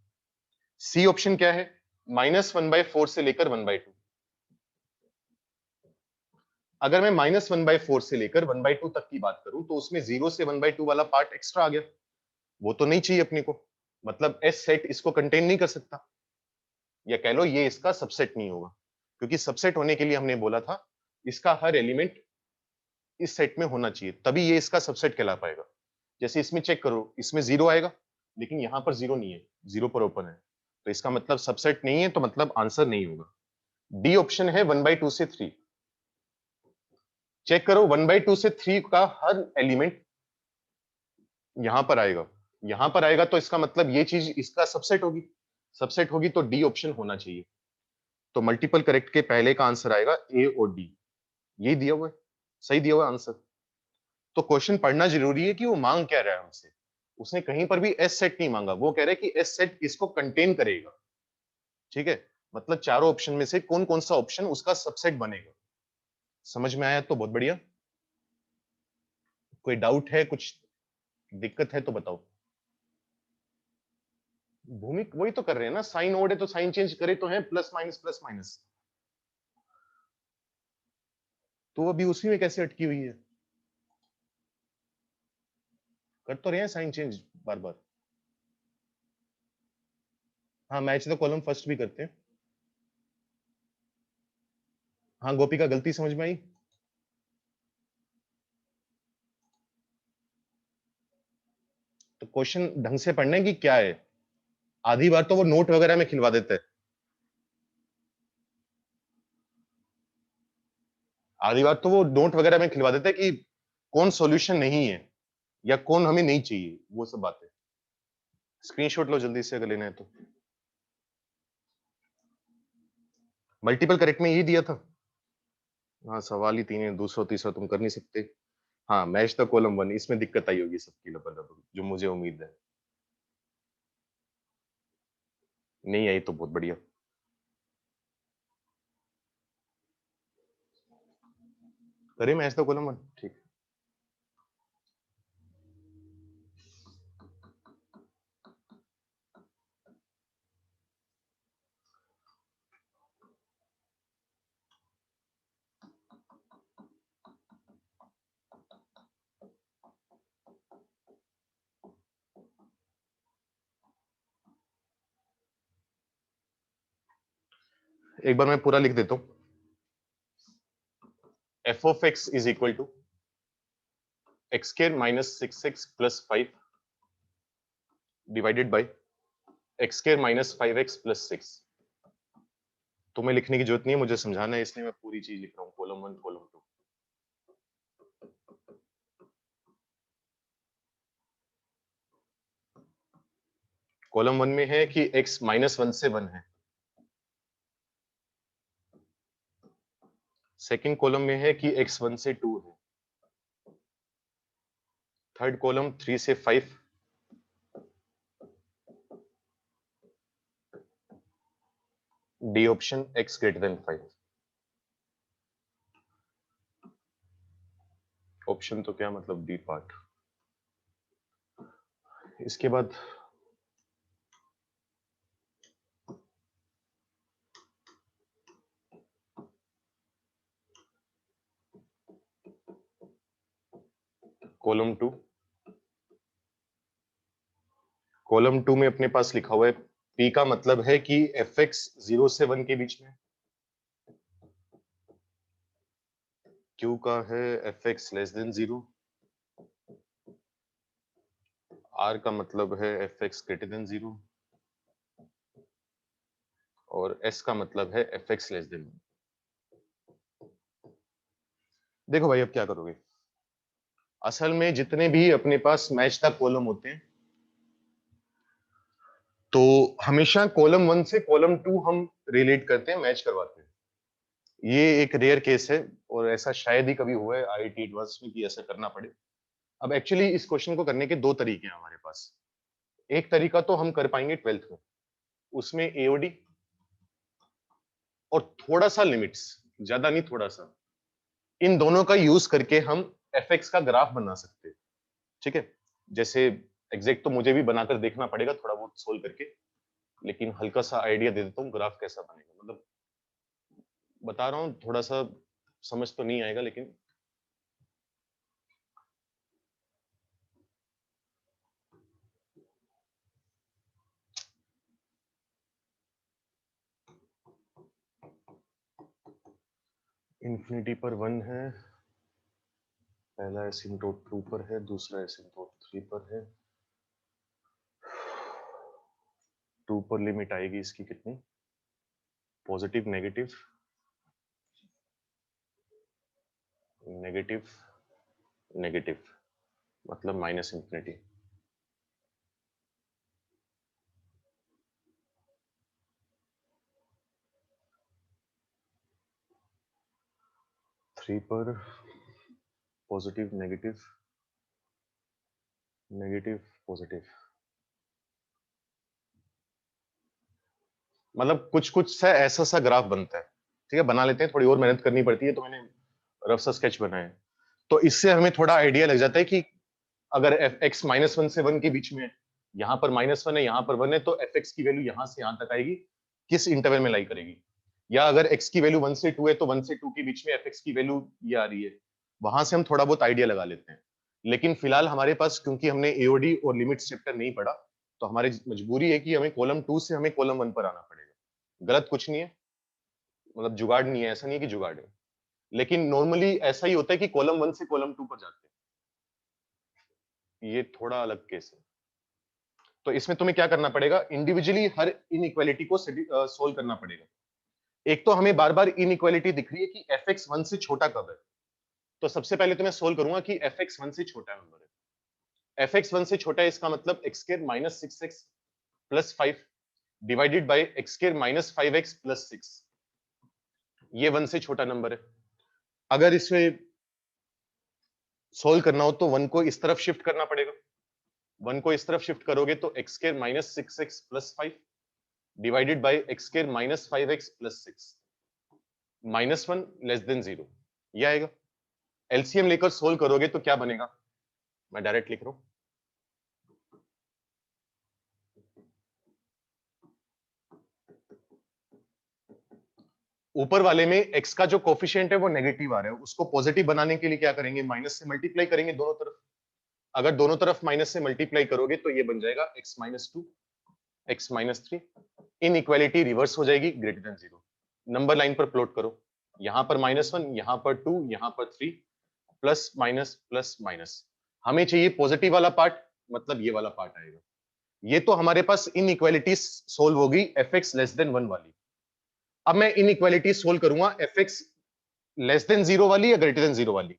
सी ऑप्शन क्या है? -1/4 से लेकर 1/2। अगर मैं -1/4 से लेकर 1/2 तक की बात करूं तो उसमें 0 से 1/2 वाला पार्ट एक्स्ट्रा आ गया, वो तो नहीं चाहिए अपने को। मतलब एस सेट इसको कंटेन नहीं कर सकता, या कह लो ये इसका सबसेट नहीं होगा, क्योंकि सबसेट होने के लिए हमने बोला था इसका हर एलिमेंट इस सेट में होना चाहिए, तभी ये इसका सबसेट कहला पाएगा। जैसे इसमें चेक करो, इसमें 0 आएगा, लेकिन यहां पर 0 नहीं है, 0 पर ओपन है, तो इसका मतलब सबसेट नहीं है, तो मतलब आंसर नहीं होगा। डी ऑप्शन है 1/2 से 3। चेक करो, 1/2 से 3 का हर एलिमेंट यहां पर आएगा, यहां पर आएगा, तो इसका मतलब ये चीज इसका सबसेट होगी। सबसेट होगी तो डी ऑप्शन होना चाहिए। तो मल्टीपल करेक्ट के पहले का आंसर आएगा ए और डी, यही दिया हुआ है, सही दिया हुआ है आंसर। तो क्वेश्चन पढ़ना जरूरी है कि वो मांग क्या रहा है हमसे। उसने कहीं पर भी एस सेट नहीं मांगा, वो कह रहे हैं कि एस सेट इसको कंटेन करेगा। ठीक है, मतलब चारों ऑप्शन में से कौन कौन सा ऑप्शन उसका सबसेट बनेगा। समझ में आया तो बहुत बढ़िया। कोई डाउट है, कुछ दिक्कत है तो बताओ। भूमि वही तो कर रहे हैं ना, साइन ओड है तो साइन चेंज करे तो है प्लस माइनस प्लस माइनस, तो अभी उसी में कैसे अटकी हुई है? कर तो रहे हैं साइन चेंज बार बार। हाँ, मैच द कॉलम फर्स्ट भी करते हैं। हाँ गोपिका, गलती समझ में आई? तो क्वेश्चन ढंग से पढ़ने की क्या है, आधी बार तो वो नोट वगैरह में खिलवा देते हैं, आधी बार तो वो नोट वगैरह में खिलवा देते हैं कि कौन सॉल्यूशन नहीं है या कौन हमें नहीं चाहिए, वो सब बातें। स्क्रीनशॉट लो जल्दी से अगर लेना है तो। मल्टीपल करेक्ट में यही दिया था। हाँ सवाल ही तीन है, दूसरा तीसरा तुम कर नहीं सकते। हाँ मैच द कॉलम वन, इसमें दिक्कत आई होगी सबकी लगभग, जो मुझे उम्मीद है। नहीं आई तो बहुत बढ़िया। करें मैच द कॉलम वन, ठीक। एक बार मैं पूरा लिख देता हूं। F of x is equal to x square minus 6x plus 5 divided by x square minus 5x plus 6। तुम्हें लिखने की जरूरत नहीं है, मुझे समझाना है, इसलिए मैं पूरी चीज लिख रहा हूँ, column one column to. Column one में है कि x माइनस वन से वन है, सेकेंड कॉलम में है कि x वन से टू है, थर्ड कॉलम 3 से 5, D option x greater than 5। Option तो क्या मतलब डी पार्ट। इसके बाद कॉलम टू, कॉलम टू में अपने पास लिखा हुआ है p का मतलब है कि fx 0 से 1 के बीच में, q का है fx लेस देन 0, r का मतलब है fx ग्रेटर देन 0 और s का मतलब है fx लेस देन 1। देखो भाई अब क्या करोगे, असल में जितने भी अपने पास मैच द कॉलम होते हैं, तो हमेशा कॉलम वन से कॉलम टू हम रिलेट करते हैं, मैच करवाते हैं। ये एक रेयर केस है और ऐसा शायद ही कभी हुआ है आईआईटी एडवांस में कि ऐसा करना पड़े। अब एक्चुअली इस क्वेश्चन को करने के दो तरीके हैं हमारे पास। एक तरीका तो हम कर पाएंगे 12th में, उसमें एओडी और थोड़ा सा लिमिट्स, ज्यादा नहीं थोड़ा सा, इन दोनों का यूज करके हम एफएक्स का ग्राफ बना सकते हैं। ठीक है, जैसे एग्जैक्ट तो मुझे भी बनाकर देखना पड़ेगा थोड़ा बहुत सोल्व करके, लेकिन हल्का सा आइडिया दे देता हूँ ग्राफ कैसा बनेगा। मतलब बता रहा हूँ, थोड़ा सा समझ तो नहीं आएगा लेकिन इन्फिनिटी पर वन है, पहला एसिम्पटोट 2 पर है, दूसरा एसिम्पटोट 3 पर है। 2 पर लिमिट आएगी इसकी कितनी, पॉजिटिव नेगेटिव, नेगेटिव नेगेटिव, मतलब माइनस इंफिनिटी। थ्री पर पॉजिटिव नेगेटिव नेगेटिव पॉजिटिव, मतलब कुछ कुछ सा ऐसा सा ग्राफ बनता है। ठीक है, बना लेते हैं, थोड़ी और मेहनत करनी पड़ती है, तो मैंने रफ सा स्केच बनाया है। तो इससे हमें थोड़ा आइडिया लग जाता है कि अगर एफ एक्स माइनस वन से वन के बीच में है, यहाँ पर माइनस वन है, यहाँ पर वन है, तो एफ एक्स की वैल्यू यहाँ से यहाँ तक आएगी, किस इंटरवल में लाई करेगी। या अगर एक्स की वैल्यू वन से टू है, तो वन से टू के बीच में एफ एक्स की वैल्यू ये आ रही है, वहां से हम थोड़ा बहुत आइडिया लगा लेते हैं। लेकिन फिलहाल हमारे पास, क्योंकि हमने एओडी और लिमिट चैप्टर नहीं पढ़ा, तो हमारी मजबूरी है कि हमें कॉलम टू से हमें कॉलम वन पर आना पड़ेगा। गलत कुछ नहीं है, मतलब जुगाड़ नहीं है, ऐसा नहीं है कि जुगाड़ है, लेकिन नॉर्मली ऐसा ही होता है कि कॉलम 1 से कॉलम 2 पर जाते हैं। ये थोड़ा अलग केस है। तो इसमें तुम्हें क्या करना पड़ेगा, इंडिविजुअली हर इनइक्वालिटी को सोल्व करना पड़ेगा। एक तो हमें बार बार इनइक्वालिटी दिख रही है कि एफ एक्स 1 से छोटा कब है। तो सबसे पहले तो मैं सोल्व करूंगा कि एफ एक्स 1 से छोटा नंबर है। एफ एक्स 1 से छोटा है, इसका मतलब x square minus 6x plus 5 divided by x square minus 5x plus 6, ये 1 से छोटा नंबर है। अगर इसे सोल्व करना हो तो 1 को इस तरफ शिफ्ट करना पड़ेगा। 1 को इस तरफ शिफ्ट करोगे तो x square minus 6x plus 5 divided by x square minus 5x plus 6, minus 1 less than 0, ये आएगा। एलसीएम लेकर सोल्व करोगे तो क्या बनेगा, मैं डायरेक्ट लिख रहा हूं। ऊपर वाले में x का जो कोफिशिएंट है वो नेगेटिव आ रहा है, उसको पॉजिटिव बनाने के लिए क्या करेंगे, माइनस से मल्टीप्लाई करेंगे दोनों तरफ। अगर दोनों तरफ माइनस से मल्टीप्लाई करोगे तो ये बन जाएगा x minus 2, x minus 3। Inequality reverse हो जाएगी, ग्रेटर देन 0। नंबर लाइन पर प्लॉट करो, यहां पर -1, यहां पर 2, यहां पर 3, प्लस माइनस प्लस माइनस। हमें चाहिए पॉजिटिव वाला पार्ट, मतलब ये वाला पार्ट आएगा। ये तो हमारे पास इनइक्वालिटी सोल्व होगी एफ एक्स लेस देन 1 वाली। अब मैं इनइक्वालिटी सोल्व करूंगा एफ एक्स लेस देन 0 वाली या ग्रेटर देन 0 वाली।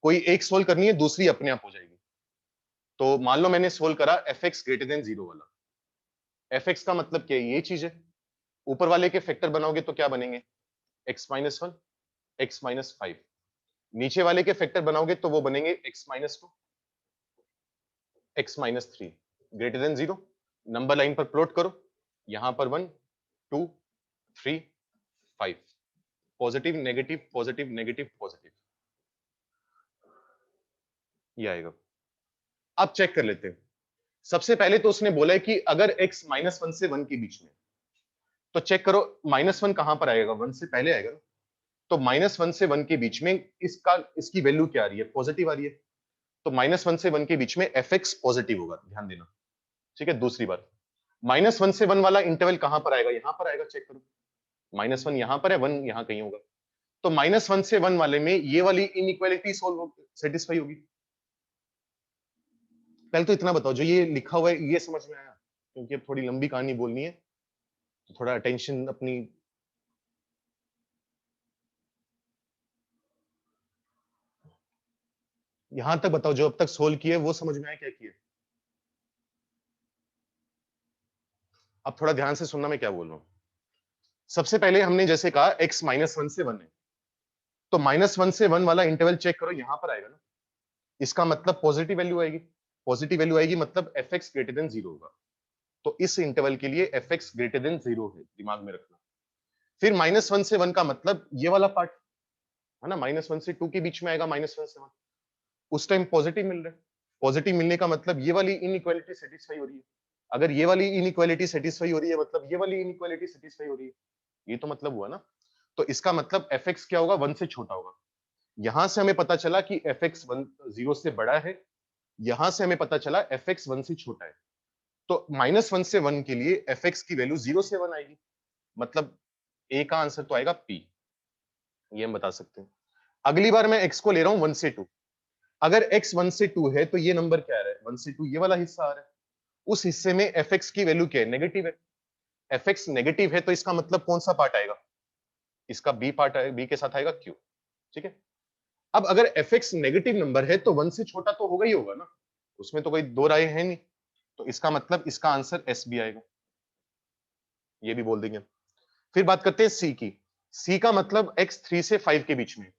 कोई एक सोल्व करनी है, दूसरी अपने आप हो जाएगी। तो मान लो मैंने सोल्व करा एफ एक्स ग्रेटर देन 0 वाला। एफ एक्स का मतलब क्या है, ये चीज है। ऊपर वाले के फैक्टर बनाओगे तो क्या बनेंगे, x माइनस 1, x माइनस 5। नीचे वाले के फैक्टर बनाओगे तो वो बनेंगे x minus 2, x minus 3, greater than 0। Number line पर प्लॉट करो, यहां पर 1, 2, 3, 5, positive negative positive negative positive, ये आएगा। अब चेक कर लेते हैं। सबसे पहले तो उसने बोला है कि अगर x माइनस 1 से 1 के बीच में, तो चेक करो -1 कहां पर आएगा, 1 से पहले आएगा। तो -1 से 1 के बीच में इसकी वैल्यू क्या आ रही है, पॉजिटिव आ रही है। तो -1 से 1 के बीच में एफ एक्स पॉजिटिव होगा, ध्यान देना। ठीक है, दूसरी बात, -1 से 1 वाला इंटरवल कहां पर आएगा, यहां पर आएगा, चेक करो। -1 यहां पर है, 1 यहां कहीं होगा। तो -1 से 1 वाले में ये वाली इनइक्वालिटी सोल्व सेटिस्फाई होगी। पहले तो इतना बताओ, जो ये लिखा हुआ है ये समझ में आया, क्योंकि अब थोड़ी लंबी कहानी बोलनी है तो थोड़ा अटेंशन अपनी। यहां तक बताओ, जो अब तक सोल्व किए वो समझ में आया क्या किए। अब थोड़ा ध्यान से सुनना मैं क्या बोल रहा हूं। सबसे पहले हमने जैसे कहा x -1 से 1 है, तो -1 से 1 वाला इंटरवल चेक करो, यहां पर आएगा ना। इसका मतलब पॉजिटिव वैल्यू आएगी। पॉजिटिव वैल्यू आएगी मतलब एफ एक्स ग्रेटर देन 0 होगा। तो इस इंटरवल के लिए एफ एक्स ग्रेटर देन 0 है, दिमाग में रखना। फिर -1 से 1 का मतलब ये वाला पार्ट है ना, -1 से 2 के बीच में आएगा, -1 से 1। उस टाइम पॉजिटिव मिल रहा है। पॉजिटिव मिलने का मतलब ये वाली इनइक्वालिटी सेटिस्फाई हो रही है। अगर ये वाली इनइक्वालिटी सेटिस्फाई हो रही है, मतलब ये वाली इनइक्वालिटी सेटिस्फाई हो रही है। ये तो मतलब हुआ ना। तो इसका मतलब एफ एक्स क्या होगा, 1 से छोटा होगा। यहां से हमें पता चला कि एफ एक्स 0 से बड़ा है, यहां से हमें पता चला एफ एक्स 1 से छोटा है। तो -1 से 1 के लिए एफ एक्स की वैल्यू 0 से 1 आएगी, मतलब ए का आंसर तो आएगा पी। ये हम बता सकते हैं। अगली बार मैं एक्स को ले रहा हूं 1 से 2। अगर एक्स 1 से 2 है तो ये नंबर क्या आ रहा है, 1 से 2 ये वाला हिस्सा आ रहा है। उस हिस्से में एफ एक्स की वैल्यू क्या है, नेगेटिव है। एफ एक्स नेगेटिव है तो इसका मतलब कौन सा पार्ट आएगा, इसका बी पार्ट आएगा, बी के साथ आएगा क्यू। ठीक है। अब अगर एफ एक्स नेगेटिव नंबर है तो 1 से छोटा तो होगा ही होगा ना, उसमें तो कोई दो राय है नहीं। तो इसका मतलब इसका आंसर एस बी आएगा, ये भी बोल देंगे। फिर बात करते हैं सी की। सी का मतलब x 3 से 5 के बीच में।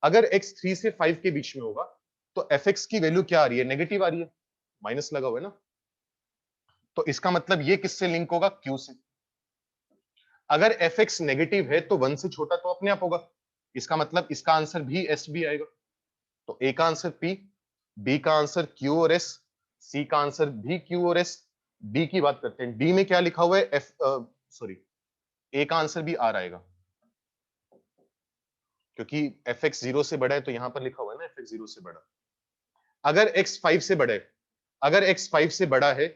अगर x 3 से 5 के बीच में होगा तो fx की वैल्यू क्या आ रही है, नेगेटिव आ रही है, माइनस लगा हुआ है ना। तो इसका मतलब ये किससे लिंक होगा, q से। अगर fx नेगेटिव है तो 1 से छोटा तो अपने आप होगा, इसका मतलब इसका आंसर भी एस बी आएगा। तो ए का आंसर पी, बी का आंसर क्यू और एस, सी का आंसर भी क्यू और एस। डी की बात करते हैं, डी में क्या लिखा हुआ है, एफ सॉरी ए का आंसर भी आर आएगा, क्योंकि एफ एक्स 0 से बड़ा है तो यहां पर लिखा हुआ है ना एफ एक्स 0 से बड़ा। अगर एक्स 5 से बड़ा है, अगर एक्स 5 से बड़ा है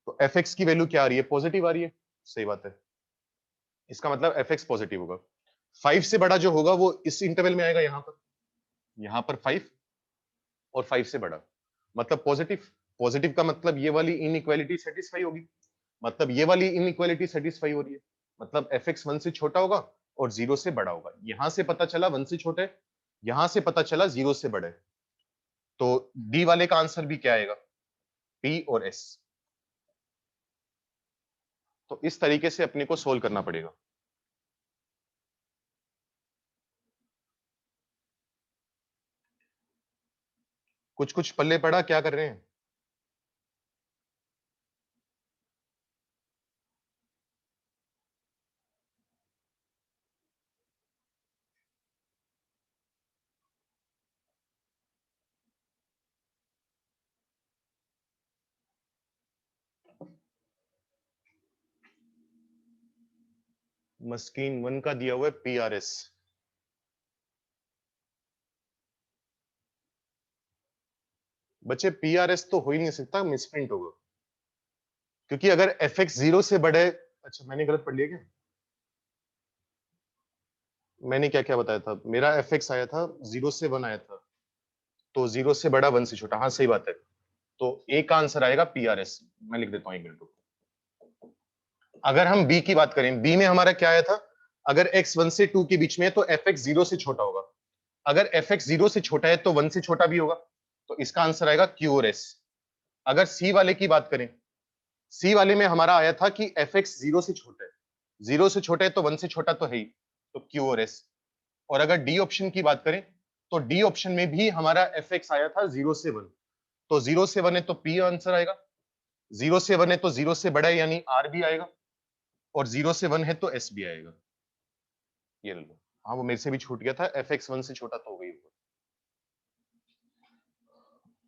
तो एफ एक्स की वैल्यू क्या आ रही है, पॉजिटिव आ रही है। सही बात है, इसका मतलब एफ एक्स पॉजिटिव होगा। 5 से बड़ा जो होगा वो इस इंटरवल में आएगा, यहाँ पर 5 और 5 से बड़ा, मतलब पॉजिटिव। पॉजिटिव का मतलब ये वाली इनइक्वालिटी सेटिस्फाई होगी, मतलब ये वाली इनइक्वालिटी सेटिस्फाई हो रही है, मतलब एफ एक्स 1 से छोटा होगा और 0 से बड़ा होगा। यहां से पता चला 1 से छोटा है, यहां से पता चला 0 से बड़ा है, तो डी वाले का आंसर भी क्या आएगा, पी और एस। तो इस तरीके से अपने को सोल्व करना पड़ेगा। कुछ कुछ पल्ले पड़ा, क्या कर रहे हैं? मस्कीन 1 का दिया हुआ है पी आर एस। बच्चे पी आर एस तो हो ही नहीं सकता, मिसप्रिंट होगा, क्योंकि अगर एफ एक्स 0 से बड़ा है, अच्छा मैंने गलत पढ़ लिया क्या? मैंने क्या क्या बताया था, मेरा एफ एक्स आया था 0 से 1 आया था, तो 0 से बड़ा 1 से छोटा, हाँ सही बात है। तो ए का आंसर आएगा पी आर एस। मैं लिख देता हूँ 1 मिनट को। अगर हम बी की बात करें, बी में हमारा क्या आया था, अगर एक्स 1 से 2 के बीच में है तो एफ एक्स 0 से छोटा होगा, अगर एफ एक्स 0 से छोटा है तो 1 से छोटा भी होगा, तो इसका आंसर आएगा क्यू और एस। अगर सी वाले की बात करें, सी वाले में हमारा आया था कि एफ एक्स 0 से छोटा है, 0 से छोटा है तो 1 से छोटा तो है ही, तो क्यू और एस। और अगर डी ऑप्शन की बात करें, तो डी ऑप्शन में भी हमारा एफ एक्स आया था 0 से 1, तो 0 से 1 है तो पी आंसर आएगा, 0 से 1 है तो 0 से बड़ा है यानी आर भी आएगा, और 0 से 1 है तो एस भी आएगा। ये लो, हाँ वो मेरे से भी छूट गया था, एफ एक्स 1 से छोटा तो हो गई।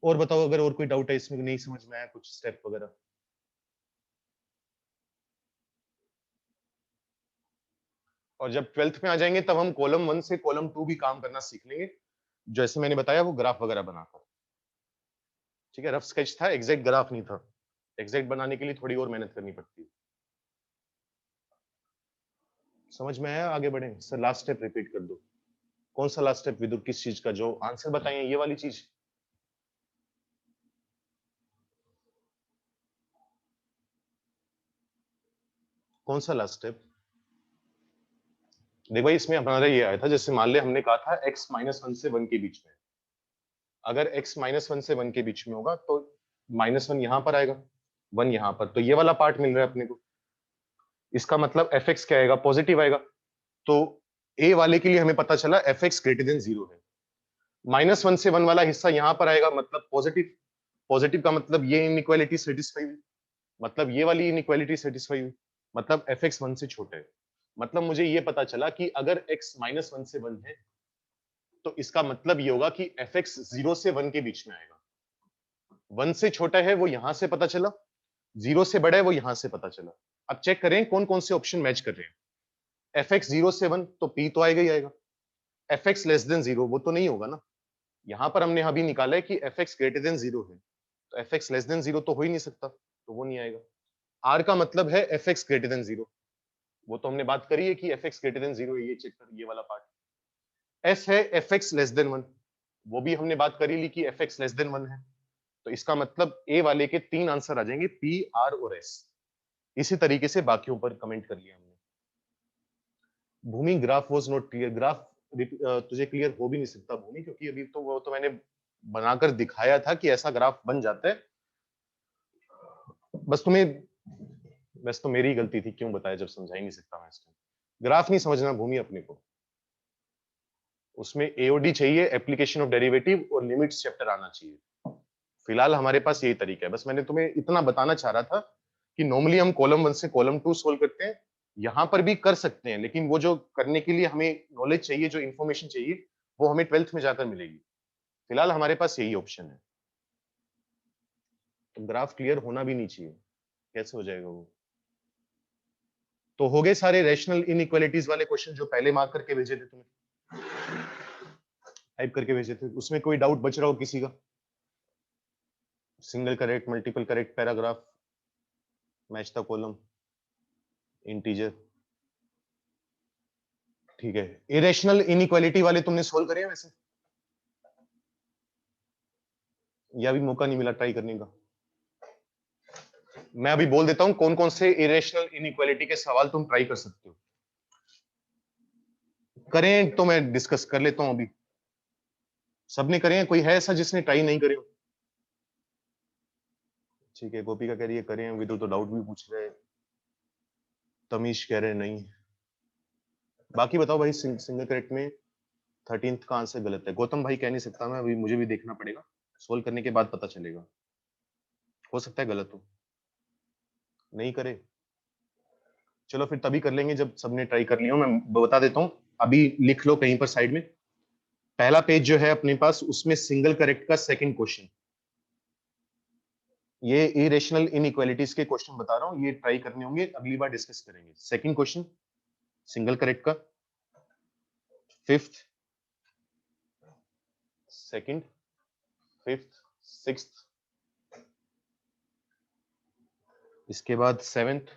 और बताओ अगर और कोई डाउट है इसमें, नहीं समझ में आया कुछ स्टेप वगैरह? और जब 12th में आ जाएंगे तब हम कॉलम 1 से कॉलम 2 भी काम करना सीख लेंगे, जैसे मैंने बताया वो ग्राफ वगैरह बनाकर। ठीक है, रफ स्केच था, एग्जैक्ट ग्राफ नहीं था, एग्जैक्ट बनाने के लिए थोड़ी और मेहनत करनी पड़ती है। समझ में आया? आगे बढ़े सर, लास्ट स्टेप रिपीट कर दो। कौन सा लास्ट स्टेप विदुर, किस चीज का? जो आंसर बताइए ये वाली चीज। कौन सा लास्ट स्टेप? देखो भाई इसमें हमारा ये आया था, जैसे मान ले हमने कहा था x माइनस 1 से 1 के बीच में, अगर x माइनस 1 से 1 के बीच में होगा तो -1 यहां पर आएगा, 1 यहां पर, तो ये वाला पार्ट मिल रहा है अपने को। इसका मतलब एफ एक्स क्या आएगा, पॉजिटिव आएगा। तो ए वाले के लिए हमें पता चला एफ एक्स ग्रेटर देन 0 है। -1 से 1 वाला हिस्सा यहां पर आएगा, मतलब पॉजिटिव। पॉजिटिव का मतलब ये इनइक्वालिटी सेटिस्फाई हुई, मतलब ये वाली इनइक्वालिटी सेटिस्फाई हुई, मतलब एफ एक्स 1 से छोटा है। मतलब मुझे ये पता चला कि अगर x -1 से 1 है तो इसका मतलब ये होगा कि एफ एक्स 0 से 1 के बीच में आएगा। 1 से छोटा है वो यहां से पता चला, 0 से बड़ा है वो यहां से पता चला। अब चेक करें कौन कौन से ऑप्शन मैच कर रहे हैं। एफ एक्स 0 से 1 तो p तो आएगा ही आएगा, एफ एक्स लेस देन 0 वो तो नहीं होगा ना। यहां पर हमने अभी निकाला है कि एफ एक्स ग्रेटर देन 0 है, तो एफ एक्स लेस देन 0 तो हो ही नहीं सकता, तो वो नहीं आएगा। आर का मतलब है एफ एक्स ग्रेटर देन 0, वो तो हमने बात करी है कि एफ एक्स ग्रेटर देन 0 है, ये चेक कर, ये वाला पार्ट। एस है एफ एक्स लेस देन 1, वो भी हमने बात करी ली कि एफ एक्स लेस देन 1 है, तो इसका मतलब ए वाले के 3 आंसर आ जाएंगे, पी आर और एस। इसी तरीके से बाकियों पर कमेंट कर लिया हमने। Bhumi graph was not clear, graph तुझे क्लियर हो भी नहीं सकता भूमि, क्योंकि अभी तो वो तो मैंने बनाकर दिखाया था कि ऐसा ग्राफ बन जाता है। बस तुम्हें, बस तो मेरी गलती थी, क्यों बताया जब समझा ही नहीं सकता मैं इस टाइम। ग्राफ नहीं समझना भूमि अपने को, उसमें एओडी चाहिए, एप्लीकेशन ऑफ डेरिवेटिव, और लिमिट्स चैप्टर आना चाहिए। फिलहाल हमारे पास यही तरीका है, बस मैंने तुम्हें इतना बताना चाह रहा था कि नॉर्मली हम कॉलम 1 से कॉलम 2 सोल्व करते हैं, यहाँ पर भी कर सकते हैं, लेकिन वो जो करने के लिए हमें नॉलेज चाहिए, जो इन्फॉर्मेशन चाहिए, वो हमें 12th में जाकर मिलेगी। फिलहाल हमारे पास यही ऑप्शन है, तो ग्राफ क्लियर होना भी नहीं चाहिए, कैसे हो जाएगा वो? तो हो गए सारे रैशनल इनइक्वालिटीज वाले क्वेश्चन जो पहले मार्क करके भेजे थे तुम्हें, टाइप करके भेजे थे, उसमें कोई डाउट बच रहा हो किसी का? Single correct, multiple correct, paragraph, match the column, integer. ठीक है, इरेशनल इनइक्वालिटी वाले तुमने सोल्व करे हैं वैसे, या भी मौका नहीं मिला ट्राई करने का? मैं अभी बोल देता हूं कौन कौन से इरेशनल इनइक्वालिटी के सवाल तुम ट्राई कर सकते हो। करें तो मैं डिस्कस कर लेता हूं अभी। सबने करे हैं, कोई है ऐसा जिसने ट्राई नहीं करे हो? ठीक है, गोपिका कह रही है करें, विदु तो डाउट भी पूछ रहे हैं, तमीश कह रहे हैं नहीं। बाकी बताओ भाई, सिंगल करेक्ट में 13th का आंसर गलत है। गौतम भाई कह नहीं सकता मैं, अभी मुझे भी देखना पड़ेगा, सोल्व करने के बाद पता चलेगा, हो सकता है गलत हो। नहीं करे, चलो फिर तभी कर लेंगे जब सबने ट्राई कर लिया हो। मैं बता देता हूं, अभी लिख लो कहीं पर साइड में। पहला पेज जो है अपने पास, उसमें सिंगल करेक्ट का सेकंड क्वेश्चन, ये इरेशनल इनइक्वालिटीज के क्वेश्चन बता रहा हूं, ये ट्राई करने होंगे, अगली बार डिस्कस करेंगे। सेकंड क्वेश्चन सिंगल करेक्ट का, फिफ्थ, सेकंड, फिफ्थ, सिक्स्थ, इसके बाद सेवेंथ,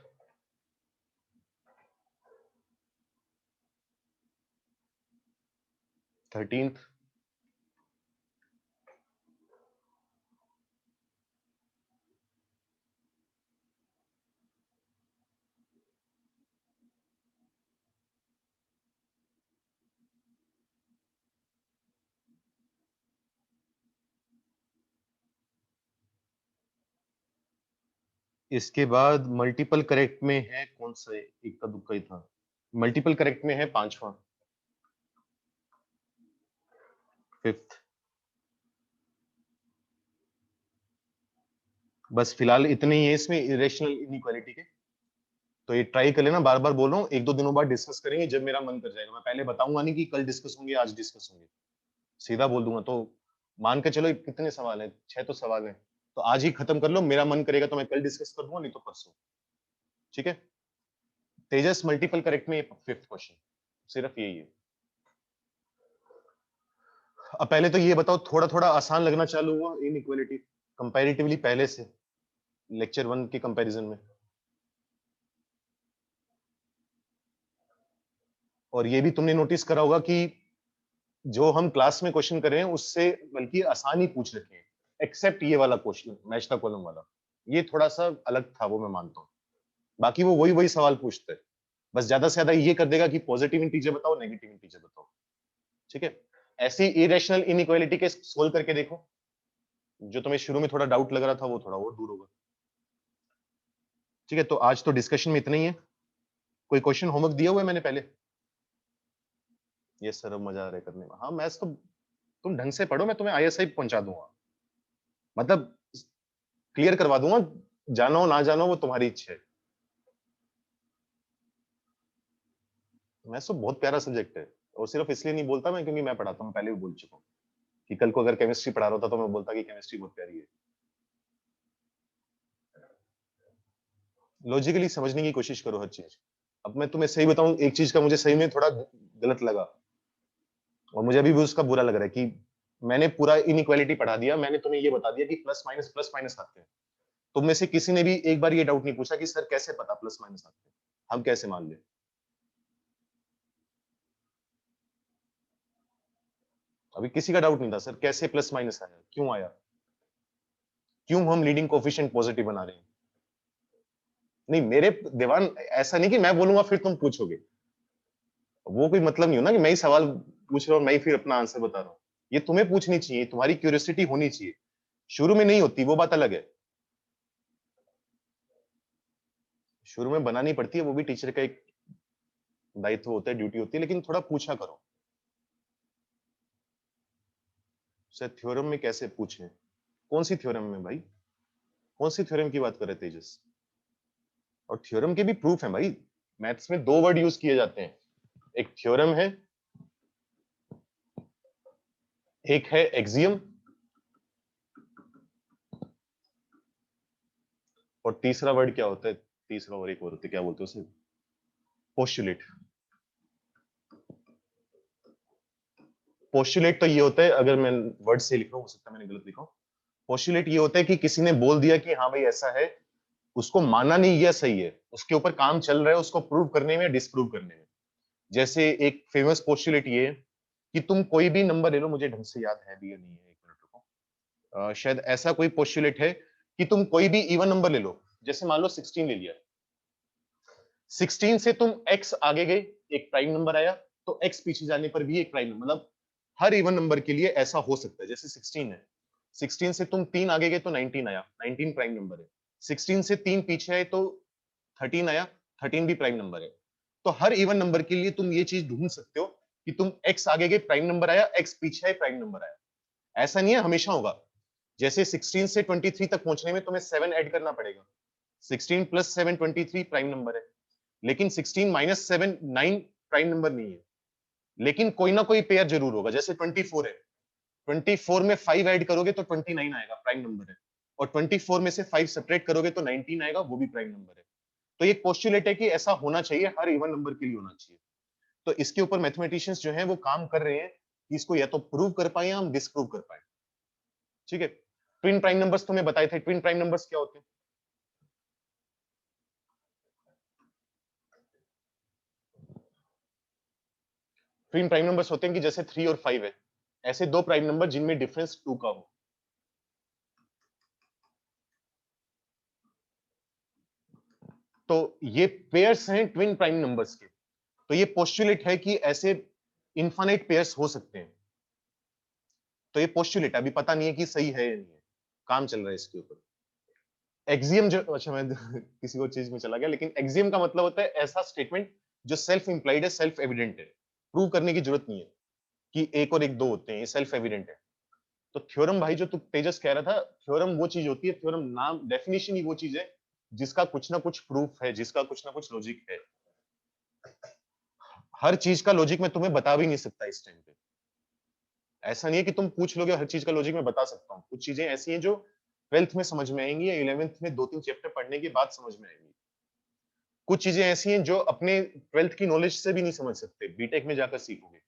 थर्टींथ, इसके बाद मल्टीपल करेक्ट में है कौन सा, एक का दुक्का ही था, मल्टीपल करेक्ट में है पांचवा, फिफ्थ। बस फिलहाल इतने ही है इसमें इरेशनल इनइक्वालिटी के, तो ये ट्राई कर लेना। बार बार बोल रहा हूँ, एक दो दिनों बाद डिस्कस करेंगे जब मेरा मन कर जाएगा। मैं पहले बताऊंगा नहीं कि कल डिस्कस होंगे, आज डिस्कस होंगे, सीधा बोल दूंगा। तो मान के चलो कितने सवाल हैं, 6 तो सवाल हैं, तो आज ही खत्म कर लो, मेरा मन करेगा तो मैं कल डिस्कस कर दूंगा, नहीं तो परसों। ठीक है, तेजस मल्टीपल करेक्ट में फिफ्थ क्वेश्चन, सिर्फ यही है। अब पहले तो ये बताओ, थोड़ा थोड़ा आसान लगना चालू हुआ इनइक्वालिटी कंपैरेटिवली पहले से, लेक्चर 1 के कंपैरिजन में? और ये भी तुमने नोटिस करा होगा कि जो हम क्लास में क्वेश्चन कर रहे हैं उससे बल्कि आसान ही पूछ रखे हैं, एक्सेप्ट ये वाला क्वेश्चन मैच द कॉलम वाला, ये थोड़ा सा अलग था, वो मैं मानता हूँ। बाकी वो वही वही सवाल पूछते हैं, बस ज्यादा से ज्यादा ये कर देगा कि पॉजिटिव इंटीजर बताओ, नेगेटिव इंटीजर बताओ। ठीक है, ऐसी इरेशनल इनइक्वालिटी के सोल्व करके देखो, जो तुम्हें शुरू में थोड़ा डाउट लग रहा था वो थोड़ा और दूर होगा। ठीक है, तो आज तो डिस्कशन में इतना ही है। कोई क्वेश्चन होमवर्क दिया हुआ है मैंने पहले? ये सर अब मजा आ रहा है करने में। हाँ, मैथ्स तो तुम ढंग से पढ़ो, मैं तुम्हें आईएसआई पहुंचा दूंगा, मतलब क्लियर करवा दूंगा, जानो ना जानो वो तुम्हारी इच्छा है। मैथ्स तो बहुत प्यारा सब्जेक्ट है, और सिर्फ इसलिए नहीं बोलता मैं क्योंकि मैं पढ़ाता हूँ, पहले भी बोल चुका हूँ कि कल को अगर केमिस्ट्री पढ़ा रहा होता तो मैं बोलता कि केमिस्ट्री बहुत प्यारी है। लॉजिकली समझने की कोशिश करो हर चीज। अब मैं तुम्हें सही बताऊं, एक चीज का मुझे सही में थोड़ा गलत लगा, और मुझे अभी भी उसका बुरा लग रहा है कि मैंने पूरा इनइक्वालिटी पढ़ा दिया, मैंने तुम्हें ये बता दिया कि प्लस माइनस आते हैं, तुम में से किसी ने भी एक बार ये डाउट नहीं पूछा कि सर कैसे पता प्लस माइनस आते हैं, हम कैसे मान ले? अभी किसी का डाउट नहीं था सर कैसे प्लस माइनस आया, क्यों आया, क्यों हम लीडिंग कोफिशिएंट पॉजिटिव बना रहे हैं? नहीं मेरे देवान, ऐसा नहीं कि मैं बोलूंगा फिर तुम पूछोगे, वो कोई मतलब नहीं हो ना कि मैं ही सवाल पूछ रहा हूँ, मैं ही फिर अपना आंसर बता रहा हूँ। ये तुम्हें पूछनी चाहिए, तुम्हारी क्यूरियोसिटी होनी चाहिए, शुरू में नहीं होती, वो बात अलग है। शुरू में बनानी पड़ती है, वो भी टीचर का एक दायित्व होता है, ड्यूटी होती है, लेकिन थोड़ा पूछा करो। सर थ्योरम में कैसे पूछे, कौन सी थ्योरम में भाई, कौन सी थ्योरम की बात कर रहे तेजस? और थ्योरम के भी प्रूफ हैं भाई, मैथ्स में दो वर्ड यूज किए जाते हैं, एक थ्योरम है, एक है एक्सियम, और तीसरा वर्ड क्या होता है, तीसरा और एक और होता है, क्या बोलते हैं उसे, पोस्टुलेट। पोस्टुलेट तो ये होता है, अगर मैं वर्ड से लिख रहा हूँ, हो सकता है मैंने गलत लिखा हूँ, पोस्टुलेट ये होता है कि किसी ने बोल दिया कि हाँ भाई ऐसा है, उसको माना नहीं गया सही है, उसके ऊपर काम चल रहा है उसको प्रूव करने में, डिस्प्रूव करने में, जैसे एक फेमस पोस्टुलेट ये है कि तुम कोई भी नंबर ले लो, मुझे ढंग से याद है भी या नहीं है, एक मिनट रुको। शायद ऐसा कोई पोस्टुलेट है कि तुम कोई भी इवन नंबर ले लो, जैसे मान लो 16 ले लिया, 16 से तुम x आगे गए, एक प्राइम नंबर आया, तो x पीछे जाने पर भी एक प्राइम नंबर, मतलब हर इवन नंबर के लिए ऐसा हो सकता है। जैसे 16 है, 16 से तुम 3 आगे गए तो 19 आया, 19 प्राइम नंबर है। 16 से 3 पीछे आए तो 13 आया, 13 भी प्राइम नंबर है। तो हर इवन नंबर के लिए तुम ये चीज ढूंढ सकते हो कि तुम x आगे गए प्राइम नंबर आया, x पीछे आए प्राइम नंबर आया। ऐसा नहीं है हमेशा होगा। जैसे 16 से 23 तक पहुंचने में तुम्हें 7 ऐड करना पड़ेगा। 16 प्लस 7 23 प्राइम नंबर है, लेकिन 16 माइनस 7 9 प्राइम नंबर नहीं है। लेकिन कोई ना कोई पेयर जरूर होगा। जैसे 24 है, 24 में 5 ऐड करोगे तो 29 आएगा, प्राइम नंबर है। और 24 में से 5 सब्ट्रैक्ट करोगे तो 19 आएगा, वो भी प्राइम नंबर है। तो ये पोस्टुलेट है कि ऐसा होना चाहिए, हर इवन नंबर के लिए होना चाहिए। तो इसके ऊपर मैथमेटिशियंस जो हैं वो काम कर रहे हैं कि इसको या तो प्रूव कर पाए या हम डिस्प्रूव कर पाए। ठीक है। ट्विन प्राइम नंबर्स तुम्हें बताए थे। ट्विन प्राइम नंबर्स क्या होते हैं? ट्विन प्राइम नंबर्स होते हैं कि जैसे 3 और 5 है, ऐसे दो प्राइम नंबर जिनमें डिफरेंस 2 का हो। तो ये पेयर्स हैं ट्विन प्राइम नंबर्स के। तो ये पोस्टुलेट है कि ऐसे इनफाइनाइट पेयर्स हो सकते हैं। तो ये पोस्टुलेट अभी पता नहीं है कि सही है या नहीं है, काम चल रहा है इसके ऊपर। एक्सियम जो, अच्छा मैं किसी और चीज में चला गया, लेकिन एक्सियम का मतलब होता है ऐसा स्टेटमेंट जो सेल्फ इंप्लाइड है, सेल्फ एविडेंट है, प्रूव करने की जरूरत नहीं है कि एक और एक दो होते हैं, ये सेल्फ एविडेंट है। तो थ्योरम भाई जो तू तेजस कह रहा था, थ्योरम वो चीज होती है, थ्योरम नाम डेफिनेशन ही वो चीज है जिसका कुछ ना कुछ प्रूफ है, जिसका कुछ ना कुछ लॉजिक है। हर चीज का लॉजिक मैं तुम्हें बता भी नहीं सकता इस टाइम पे। ऐसा नहीं है कि तुम पूछ लोगे हर चीज का लॉजिक मैं बता सकता हूँ। कुछ चीजें ऐसी हैं जो 12th में समझ में आएंगी या 11th में 2-3 चैप्टर पढ़ने के बाद समझ में आएंगी। कुछ चीजें ऐसी हैं जो अपने 12th की नॉलेज से भी नहीं समझ सकते, बीटेक में जाकर सीखोगे।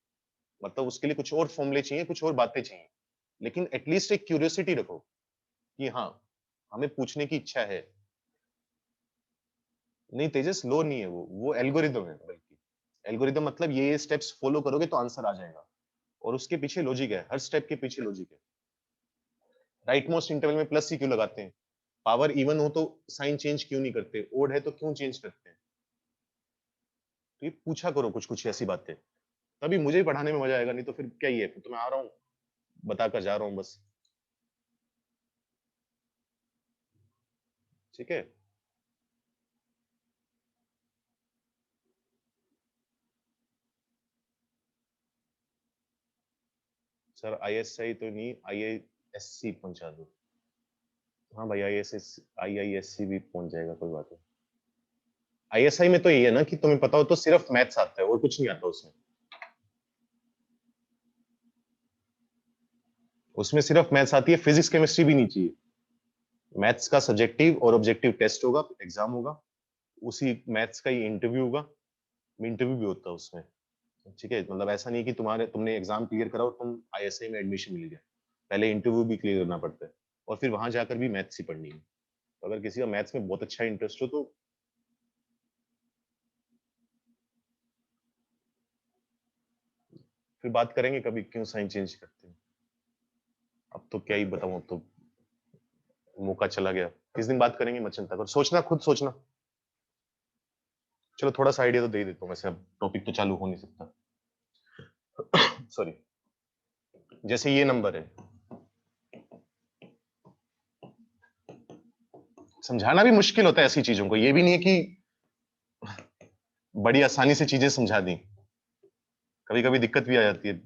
मतलब उसके लिए कुछ और फॉर्मूले चाहिए, कुछ और बातें चाहिए। लेकिन एटलीस्ट एक क्यूरियोसिटी रखो कि हाँ, हमें पूछने की इच्छा है। नहीं तेजस, लो नहीं है वो एल्गोरिदम है। बल्कि एल्गोरिदम मतलब ये स्टेप्स फॉलो करोगे तो आंसर आ जाएगा, और उसके पीछे लॉजिक है, हर स्टेप के पीछे लॉजिक है। राइट मोस्ट इंटरवल में प्लस ही क्यों लगाते हैं? पावर इवन हो तो साइन चेंज क्यों नहीं करते? ओड है तो क्यों चेंज करते हैं? तो ये पूछा करो कुछ कुछ ऐसी बातें, तभी मुझे भी पढ़ाने में मजा आएगा। नहीं तो फिर क्या ही है, फिर तो मैं आ रहा हूँ बताकर जा रहा हूँ बस। ठीक है। सर आईएसआई तो नहीं, आईआईएससी पहुंचा दो। हाँ भाई, आईआईएससी भी पहुंच जाएगा, कोई बात नहीं। आईएसआई में तो ये है ना कि तुम्हें पता हो तो सिर्फ मैथ्स आता है और कुछ नहीं आता उसमें। उसमें सिर्फ मैथ्स आती है, फिजिक्स केमिस्ट्री भी नहीं चाहिए। मैथ्स का सब्जेक्टिव और ऑब्जेक्टिव टेस्ट होगा, एग्जाम होगा, उसी मैथ्स का ही इंटरव्यू होगा, इंटरव्यू भी होता है उसमें। ठीक है, मतलब ऐसा नहीं कि तुमने एग्जाम क्लियर करा और तुम आईएसआई में एडमिशन मिल गया। पहले इंटरव्यू भी क्लियर करना पड़ता है, और फिर वहां जाकर भी मैथ्स ही पढ़नी है। तो अगर किसी का मैथ्स में बहुत अच्छा इंटरेस्ट हो तो फिर बात करेंगे कभी क्यों साइन चेंज करते हैं। अब तो क्या ही बताऊं, अब तो मौका चला गया। किस दिन बात करेंगे मत चिंता करो, सोचना खुद सोचना। चलो थोड़ा सा आइडिया तो दे देता हूँ, वैसे अब टॉपिक तो चालू हो नहीं सकता। सॉरी। जैसे ये नंबर है, समझाना भी मुश्किल होता है ऐसी चीजों को, ये भी नहीं है कि बड़ी आसानी से चीजें समझा दी। कभी कभी दिक्कत भी आ जाती है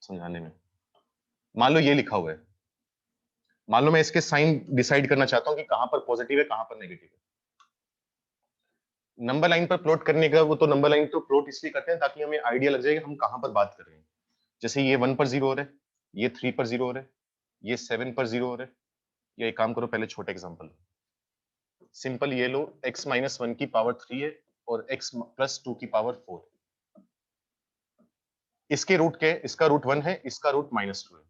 समझाने में। मान लो ये लिखा हुआ है, मान लो मैं इसके साइन डिसाइड करना चाहता हूँ कि कहां पर पॉजिटिव है कहां पर नेगेटिव है। नंबर लाइन पर प्लॉट करने का, वो तो नंबर लाइन तो प्लॉट इसलिए करते हैं ताकि हमें आइडिया लग जाए कि हम कहां पर बात कर रहे हैं। जैसे ये 1 पर 0 हो रहा है, ये 3 पर 0 हो रहा है, ये 7 पर 0 हो रहा है। या एक काम करो, पहले छोटे एग्जांपल सिंपल ये लो, x माइनस 1 की पावर 3 है और x प्लस 2 की पावर 4 है। इसके रूट क्या है? इसका रूट 1 है, इसका रूट -2 है।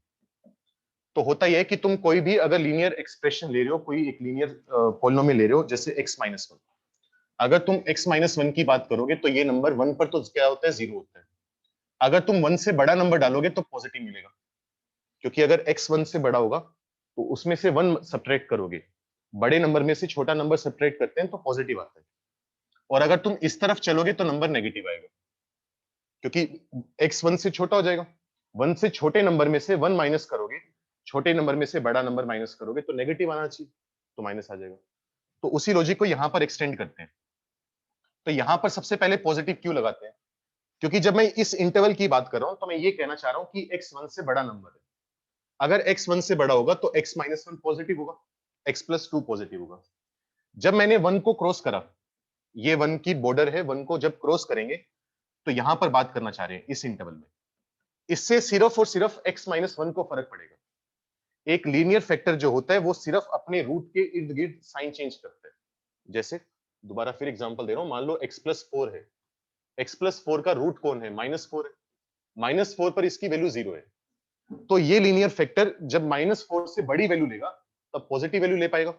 तो होता यह है कि तुम कोई भी अगर लीनियर एक्सप्रेशन ले रहे हो, कोई एक लीनियर पॉलिनोमियल ले रहे हो, जैसे x माइनस 1, अगर तुम x माइनस वन की बात करोगे तो ये नंबर 1 पर तो क्या होता है, 0 होता है। अगर तुम 1 से बड़ा नंबर डालोगे तो पॉजिटिव मिलेगा, क्योंकि अगर x 1 से बड़ा होगा तो उसमें से 1 सब्ट्रैक्ट करोगे, बड़े नंबर में से छोटा नंबर सब्ट्रैक्ट करते हैं तो पॉजिटिव आता है। और अगर तुम इस तरफ चलोगे तो नंबर नेगेटिव आएगा, क्योंकि x 1 से छोटा हो जाएगा। 1 से छोटे नंबर में से 1 माइनस करोगे, छोटे नंबर में से बड़ा नंबर माइनस करोगे तो नेगेटिव आना चाहिए, तो माइनस आ जाएगा। तो उसी लॉजिक को यहां पर एक्सटेंड करते हैं। तो यहां पर सबसे पहले पॉजिटिव क्यों लगाते हैं, क्योंकि जब मैं इस इंटरवल की बात कर रहा हूं तो मैं ये कहना चाह रहा हूं कि x 1 से बड़ा नंबर है। अगर x 1 से बड़ा होगा तो x माइनस 1 पॉजिटिव होगा, x प्लस 2 पॉजिटिव होगा। जब मैंने 1 को क्रॉस करा, ये 1 की बॉर्डर है, 1 को जब क्रॉस करेंगे तो यहां पर बात करना चाह रहे हैं इस इंटरवल में, इससे सिर्फ और सिर्फ x माइनस 1 को फर्क पड़ेगा। एक लीनियर फैक्टर जो होता है वो सिर्फ अपने रूट के इर्द गिर्द साइन चेंज करता है। जैसे दोबारा फिर एग्जांपल दे रहा हूं, मान लो x प्लस 4 है, x प्लस 4 का रूट कौन है, माइनस 4 है, माइनस 4 पर इसकी वैल्यू 0 है। तो ये लीनियर फैक्टर जब माइनस 4 से बड़ी वैल्यू लेगा तब पॉजिटिव वैल्यू ले पाएगा,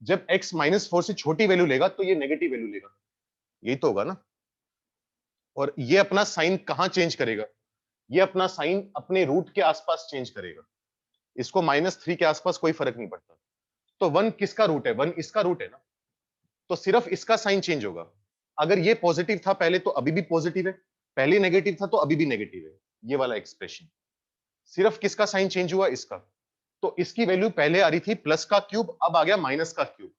जब x माइनस 4 से छोटी वैल्यू लेगा तो ये नेगेटिव वैल्यू लेगा। यही तो होगा ना। और ये अपना साइन कहां चेंज करेगा, ये अपना साइन अपने रूट के आसपास चेंज करेगा। इसको -3 के आसपास कोई फर्क नहीं पड़ता। तो 1 किसका रूट है, 1 इसका रूट है ना, तो सिर्फ इसका साइन चेंज होगा। अगर ये पॉजिटिव था पहले तो अभी भी पॉजिटिव है, पहले नेगेटिव था तो अभी भी नेगेटिव है। ये वाला एक्सप्रेशन सिर्फ किसका साइन चेंज हुआ, इसका। तो इसकी वैल्यू पहले आ रही थी प्लस का क्यूब, अब आ गया माइनस का क्यूब,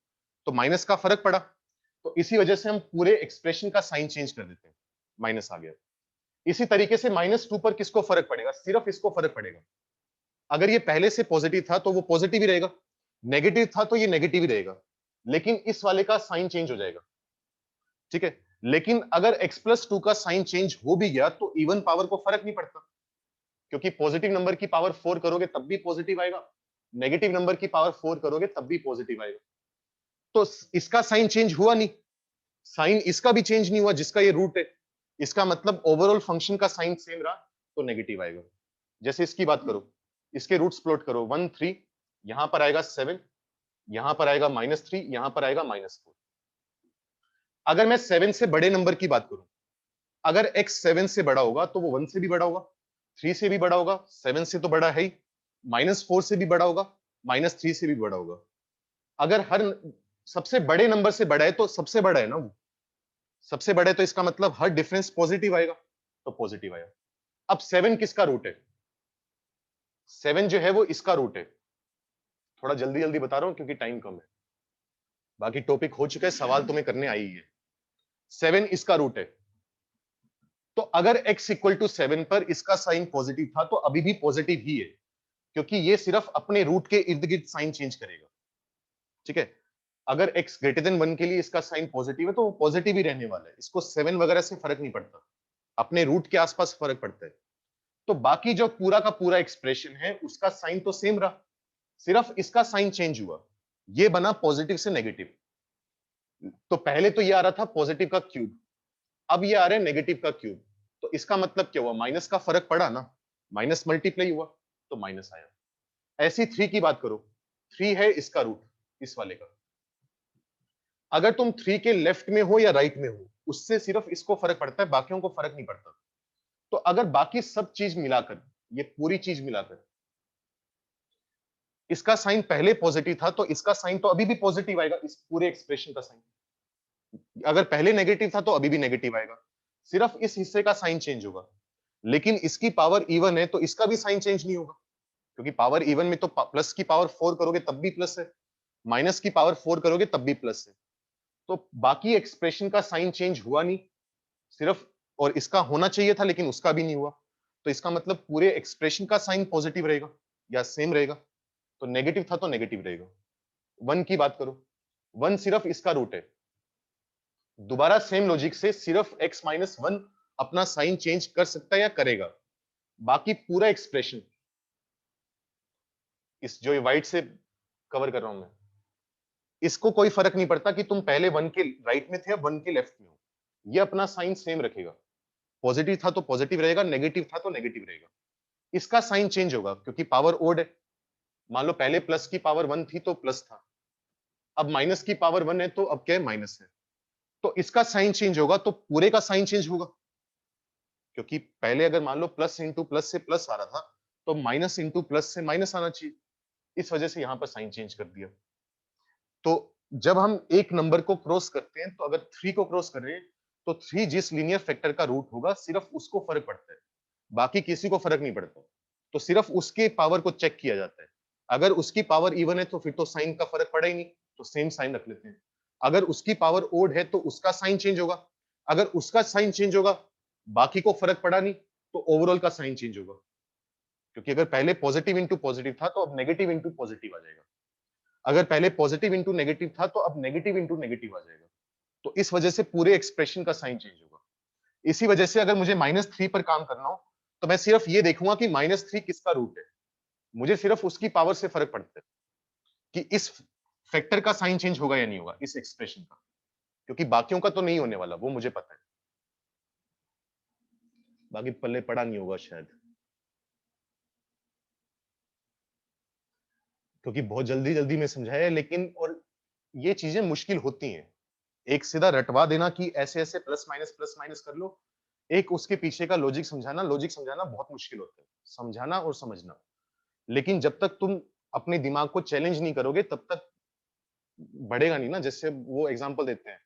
तो माइनस का फर्क पड़ा। तो इसी वजह से हम पूरे एक्सप्रेशन का साइन चेंज कर देते हैं, माइनस आ गया। इसी तरीके से -2 पर किसको फर्क पड़ेगा, सिर्फ इसको फर्क पड़ेगा। अगर ये पहले से पॉजिटिव था तो वो पॉजिटिव ही रहेगा, नेगेटिव था तो ये नेगेटिव ही रहेगा, लेकिन इस वाले का साइन चेंज हो जाएगा। ठीक है, लेकिन अगर x प्लस 2 का साइन चेंज हो भी गया तो इवन पावर को फर्क नहीं पड़ता, क्योंकि पॉजिटिव नंबर की पावर 4 करोगे तब भी पॉजिटिव आएगा, नेगेटिव नंबर की पावर 4 करोगे तब भी पॉजिटिव आएगा। तो इसका साइन चेंज हुआ नहीं, साइन इसका भी चेंज नहीं हुआ जिसका ये रूट है, इसका मतलब ओवरऑल फंक्शन का साइन सेम रहा, तो नेगेटिव आएगा। जैसे इसकी बात करो, इसके रूट्स प्लॉट करो, 1 3, यहां पर आएगा 7, यहां पर आएगा -3, यहां पर आएगा -4। अगर मैं 7 से बड़े नंबर की बात करूं, अगर x 7 से बड़ा होगा तो वो 1 से भी बड़ा होगा, 3 से भी बड़ा होगा, 7 से तो बड़ा है ही, -4 से भी बड़ा होगा, -3 से भी बड़ा होगा। अगर हर सबसे बड़े नंबर से बड़ा है तो सबसे बड़ा है ना वो, सबसे बड़ा है तो इसका मतलब हर डिफरेंस पॉजिटिव आएगा, तो पॉजिटिव आया। अब 7 किसका रूट है, 7 जो है वो इसका रूट है। थोड़ा जल्दी जल्दी बता रहा हूं क्योंकि टाइम कम है, बाकी टॉपिक हो चुका है, सवाल तुम्हें करने आई ही है। 7 इसका रूट है, तो अगर x इक्वल टू 7 पर इसका साइन पॉजिटिव था तो अभी भी पॉजिटिव ही है, क्योंकि ये सिर्फ अपने रूट के इर्द गिर्द साइन चेंज करेगा। ठीक है, अगर x ग्रेटर देन 1 के लिए इसका साइन पॉजिटिव है तो वो पॉजिटिव ही रहने वाला है, इसको 7 वगैरह से फर्क नहीं पड़ता, अपने रूट के आसपास फर्क पड़ता है। तो बाकी जो पूरा का पूरा एक्सप्रेशन है उसका साइन तो सेम रहा, सिर्फ इसका साइन चेंज हुआ, ये बना पॉजिटिव से नेगेटिव। तो पहले तो ये आ रहा था पॉजिटिव का क्यूब, अब ये आ रहा है नेगेटिव का क्यूब, तो इसका मतलब क्या हुआ, माइनस का फर्क पड़ा ना, माइनस मल्टीप्लाई हुआ तो माइनस आया। ऐसी 3 की बात करो, 3 है इसका रूट, इस वाले का। अगर तुम 3 के लेफ्ट में हो या राइट में हो, उससे सिर्फ इसको फर्क पड़ता है, बाकियों को फर्क नहीं पड़ता। तो अगर बाकी सब चीज मिलाकर, ये पूरी चीज मिलाकर इसका साइन पहले पॉजिटिव था तो इसका साइन तो अभी भी पॉजिटिव आएगा, इस पूरे एक्सप्रेशन का साइन। अगर पहले नेगेटिव था तो अभी भी नेगेटिव आएगा, सिर्फ इस हिस्से का साइन चेंज होगा। लेकिन इसकी पावर इवन है तो इसका भी साइन चेंज नहीं होगा, क्योंकि पावर इवन में तो प्लस की पावर 4 करोगे तब भी प्लस है, माइनस की पावर 4 करोगे तब भी प्लस है। तो बाकी एक्सप्रेशन का साइन चेंज हुआ नहीं, सिर्फ, और इसका होना चाहिए था लेकिन उसका भी नहीं हुआ, तो इसका मतलब पूरे एक्सप्रेशन का साइन पॉजिटिव रहेगा या सेम रहेगा, तो नेगेटिव था तो नेगेटिव रहेगा। 1 की बात करो, 1 सिर्फ इसका रूट है, दोबारा सेम लॉजिक से सिर्फ x माइनस 1 अपना साइन चेंज कर सकता है या करेगा, बाकी पूरा एक्सप्रेशन, इस जो व्हाइट से कवर कर रहा हूं मैं, इसको कोई फर्क नहीं पड़ता कि तुम पहले 1 के राइट में थे या 1 के लेफ्ट में हो, ये अपना साइन सेम रखेगा, पॉजिटिव था तो पॉजिटिव रहेगा, नेगेटिव था तो नेगेटिव रहेगा। इसका साइन चेंज होगा क्योंकि पावर ओड है, मान लो पहले प्लस की पावर 1 थी तो प्लस था, अब माइनस की पावर 1 है तो अब क्या है, माइनस है। तो इसका साइन चेंज होगा तो पूरे का साइन चेंज होगा, क्योंकि पहले अगर मान लो प्लस इंटू प्लस से प्लस आ रहा था, तो माइनस इंटू प्लस से माइनस आना चाहिए। इस वजह से यहां पर साइन चेंज कर दिया। तो जब हम एक नंबर को क्रॉस करते हैं, तो अगर 3 को क्रॉस कर रहे हैं, तो 3 जिस लीनियर फैक्टर का रूट होगा, सिर्फ उसको फर्क पड़ता है, बाकी किसी को फर्क नहीं पड़ता। तो सिर्फ उसके पावर को चेक किया जाता है। अगर उसकी पावर इवन है, तो फिर तो साइन का फर्क पड़ा ही नहीं, तो सेम साइन रख लेते हैं। अगर उसकी पावर ओड है, तो उसका साइन चेंज होगा। अगर उसका साइन चेंज होगा, बाकी को फर्क पड़ा नहीं, तो ओवरऑल का साइन चेंज होगा। क्योंकि अगर पहले पॉजिटिव इंटू पॉजिटिव था, तो अब नेगेटिव इंटू पॉजिटिव आ जाएगा। अगर पहले पॉजिटिव इंटू नेगेटिव था, तो अब नेगेटिव इंटू नेगेटिव आ जाएगा। तो इस वजह से पूरे एक्सप्रेशन का साइन चेंज होगा। इसी वजह से अगर मुझे -3 पर काम करना हो, तो मैं सिर्फ ये देखूंगा कि -3 किसका रूट है। मुझे सिर्फ उसकी पावर से फर्क पड़ता है कि इस फैक्टर का साइन चेंज होगा या नहीं होगा, इस एक्सप्रेशन का। क्योंकि बाकियों का तो नहीं होने वाला, वो मुझे पता है। बाकी पल्ले पड़ा नहीं होगा शायद, क्योंकि बहुत जल्दी-जल्दी में समझाया है, लेकिन और ये चीजें मुश्किल होती हैं। एक सीधा रटवा देना कि ऐसे-ऐसे प्लस माइनस कर लो। एक उसके पीछे का लॉजिक समझाना बहुत मुश्किल होता है। समझाना और समझना। लेकिन जब तक तुम अपने दिमाग को चैलेंज नहीं करोगे, तब तक बढ़ेगा नहीं ना। जैसे वो एग्जांपल देते हैं,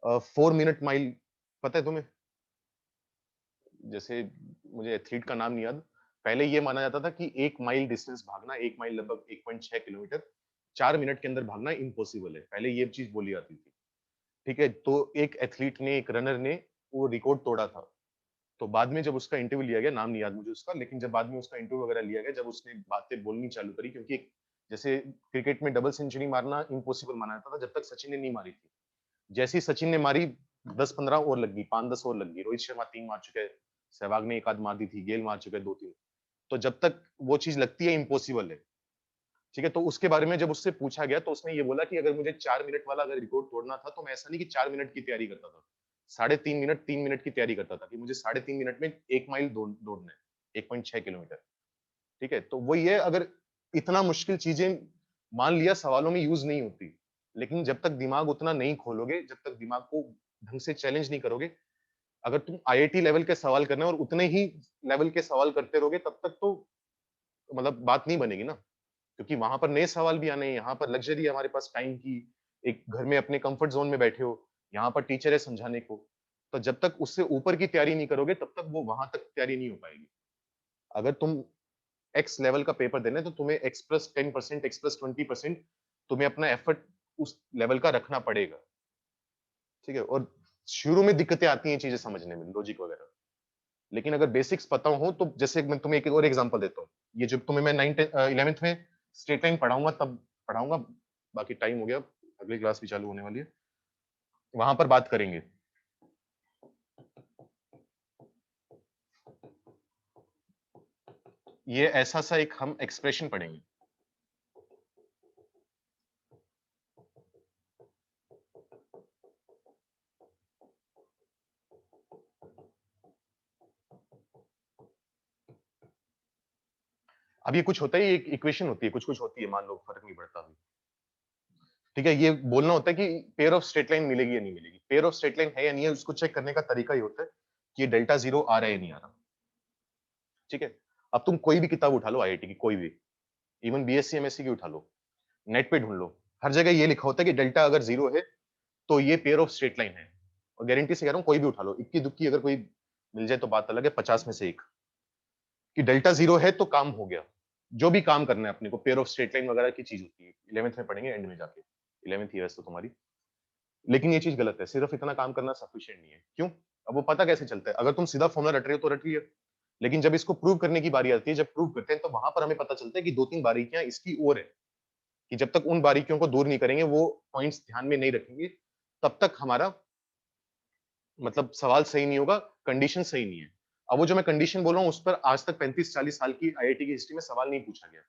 4 मिनट माइल, पता है तुम्हें? जैसे मुझे एथलीट का नाम नहीं याद। पहले ये माना जाता था कि 1 माइल डिस्टेंस भागना, 1 माइल लगभग 1.6 किलोमीटर, 4 मिनट के अंदर भागना इम्पॉसिबल है। पहले ये चीज़ बोली जाती थी। ठीक है? तो एक एथलीट ने, एक रनर ने वो रिकॉर्ड तोड़ा था। तो बाद में जब उसका इंटरव्यू लिया गया, नाम नहीं याद मुझे उसका, लेकिन जब बाद में उसका इंटरव्यू वगैरह लिया गया, जब उसने बातें बोलनी चालू करी, क्योंकि जैसे क्रिकेट में डबल सेंचुरी मारना इम्पॉसिबल माना जाता था जब तक सचिन ने नहीं मारी थी। जैसे ही सचिन ने मारी, 10-15 और लग गई, 5-10 और लग गई। रोहित शर्मा 3 मार चुके हैं, सहवाग ने 1 आध मार दी थी, गेल मार चुके हैं 2-3। तो जब तक वो चीज़ लगती है इम्पॉसिबल है, ठीक है? तो उसके बारे में जब उससे पूछा गया, तो उसने ये बोला कि अगर मुझे 4 मिनट वाला अगर रिकॉर्ड तोड़ना था, तो मैं ऐसा नहीं कि 4 मिनट की तैयारी करता था। साढ़े 3 मिनट, 3 मिनट की तैयारी करता था कि मुझे साढ़े 3 मिनट में 1 माइल दौड़ना है, 1.6 किलोमीटर, ठीक है? तो वही है, अगर इतना मुश्किल चीज़ें मान लिया सवालों में यूज़ नहीं होती, लेकिन जब तक दिमाग उतना नहीं खोलोगे, जब तक दिमाग को ढंग से चैलेंज नहीं करोगे, अगर तुम आईआईटी लेवल के सवाल करना है और उतने ही लेवल के सवाल करते रहोगे, तब तक तो मतलब बात नहीं बनेगी ना। क्योंकि वहाँ पर नए सवाल भी आने हैं, यहाँ पर लग्ज़री है हमारे पास टाइम की, एक घर में अपने कम्फर्ट ज़ोन में बैठे हो, यहाँ पर टीचर है समझाने को। तो जब तक उससे ऊपर की तैयारी नहीं करोगे, तब तक वो वहाँ तक तैयारी नहीं हो पाएगी। अगर तुम एक्स लेवल का पेपर देना है, तो तुम्हें एक्स प्लस 10%, एक्स प्लस 20% तुम्हें अपना एफर्ट उस लेवल का रखना पड़ेगा, ठीक है? और शुरू में दिक्कतें आती हैं चीज़ें समझने में, लॉजिक वगैरह। लेकिन अगर बेसिक्स पता हो, तो जैसे मैं तुम्हें एक और एग्ज़ाम्पल देता हूँ। ये जो तुम्हें मैं 11th में स्ट्रेट लाइन पढ़ाऊँगा, तब पढ़ाऊँगा। बाकी टाइम हो गया, अगली क्लास भी चालू होने वाली है। वहाँ पर बात करेंगे। ये ऐसा-सा एक हम एक्सप्रेशन पढ़ेंगे। अब ये कुछ होता है, ये एक इक्वेशन होती है, कुछ-कुछ होती है, मान लो फ़र्क नहीं पड़ता अभी। ठीक है? ये बोलना होता है कि पेयर ऑफ स्ट्रेट लाइन मिलेगी या नहीं मिलेगी। पेयर ऑफ स्ट्रेट लाइन है या नहीं है, उसको चेक करने का तरीका ये होता है कि ये डेल्टा ज़ीरो आ रहा है या नहीं आ रहा। ठीक है? अब तुम कोई भी किताब उठा लो आईआईटी की, कोई भी, इवन बीएससी, एमएससी की उठा लो, नेट पे ढूँढ लो, हर जगह ये लिखा होता है कि डेल्टा अगर 0 है, तो ये पेयर ऑफ स्ट्रेट लाइन है। और गारंटी से कह रहा हूँ, कोई भी उठा लो, इक्की-दुक्की अगर कोई मिल जाए तो बात अलग है, 50 में से 1, कि डेल्टा 0 है तो काम हो गया। जो भी काम करना है अपने को, पेयर ऑफ स्ट्रेट लाइन वगैरह की चीज़ होती है। 11th में पढ़ेंगे एंड में जाके। 11th ही है वैसे तो तुम्हारी। लेकिन ये चीज़ गलत है, सिर्फ इतना काम करना सफिशिएंट नहीं है। क्यों? अब वो पता कैसे चलता है? अगर तुम सीधा फ़ॉर्मूला रट रहे हो तो रट लिया। लेकिन जब इसको प्रूव करने की बारी आती है, जब प्रूव करते हैं, तो वहाँ पर हमें पता चलता है कि 2-3 बारीकियाँ इसकी और है, कि जब तक उन बारीकियों को दूर नहीं करेंगे, वो पॉइंट्स ध्यान में नहीं रखेंगे, तब तक हमारा मतलब सवाल सही नहीं होगा, कंडीशन सही नहीं है। अब वो जो मैं कंडीशन बोल रहा हूँ, उस पर आज तक 35-40 साल की आईआईटी की हिस्ट्री में सवाल नहीं पूछा गया।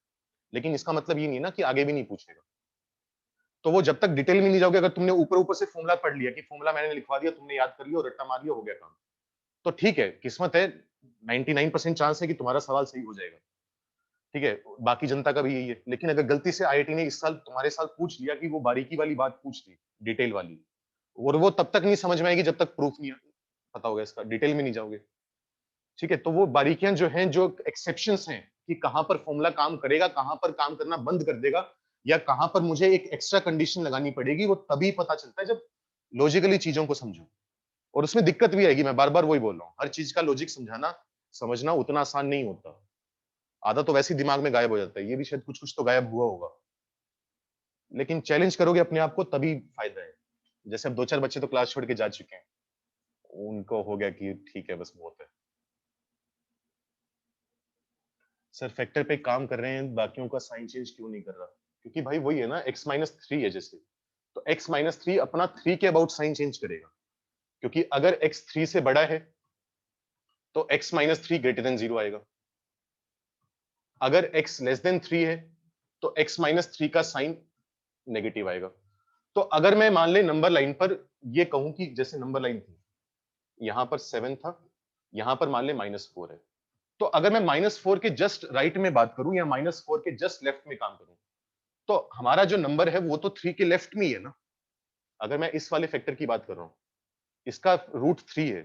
लेकिन इसका मतलब ये नहीं है ना कि आगे भी नहीं पूछेगा। तो वो जब तक डिटेल में नहीं जाओगे, अगर तुमने ऊपर-ऊपर से फ़ॉर्मूला पढ़ लिया कि फ़ॉर्मूला मैंने लिखवा दिया, तुमने याद कर लिया और रट्टा मार लिया, हो गया काम। तो ठीक है, किस्मत है, 99% चांस है कि तुम्हारा सवाल सही हो जाएगा। ठीक है? बाकी जनता का भी यही है। लेकिन अगर गलती से आईआईटी ने इस साल तुम्हारे साथ पूछ लिया कि वो बारीकी वाली बात पूछ ली, डिटेल वाली, और वो तब तक नहीं समझ में आएगी जब तक प्रूफ नहीं पता होगा, इसका डिटेल में नहीं जाओगे। ठीक है, तो वो बारीकियां जो हैं, जो एक्सेप्शंस हैं कि कहां पर फॉर्मूला काम करेगा, कहां पर काम करना बंद कर देगा, या कहां पर मुझे एक एक्स्ट्रा कंडीशन लगानी पड़ेगी, वो तभी पता चलता है जब लॉजिकली चीजों को समझो। और उसमें दिक्कत भी आएगी, मैं बार बार वही बोल रहा हूँ, हर चीज का लॉजिक समझाना समझना उतना आसान नहीं होता। आधा तो वैसे ही दिमाग में गायब हो जाता है, ये भी शायद कुछ कुछ तो गायब हुआ होगा, लेकिन चैलेंज करोगे अपने आप को तभी फायदा है। जैसे अब 2-4 बच्चे तो क्लास छोड़ के जा चुके हैं, उनको हो गया कि ठीक है बस बहुत है। सर फैक्टर पे काम कर रहे हैं, बाकियों का साइन चेंज क्यों नहीं कर रहा? क्योंकि भाई वही है ना, x माइनस थ्री है जैसे, तो x माइनस थ्री अपना 3 के अबाउट साइन चेंज करेगा, क्योंकि अगर x 3 से बड़ा है तो x minus three greater than 0 आएगा। अगर x लेस देन 3 है तो x माइनस थ्री का साइन नेगेटिव आएगा। तो अगर मैं मान ले नंबर लाइन पर ये कहूं कि जैसे नंबर लाइन थी, यहां पर 7 था, यहां पर मान ले -4 है, तो अगर मैं -4 के जस्ट राइट में बात करूं या -4 के जस्ट लेफ्ट में काम करूं, तो हमारा जो नंबर है वो तो 3 के लेफ्ट में ही है ना। अगर मैं इस वाले फैक्टर की बात कर रहा हूं, इसका रूट 3 है,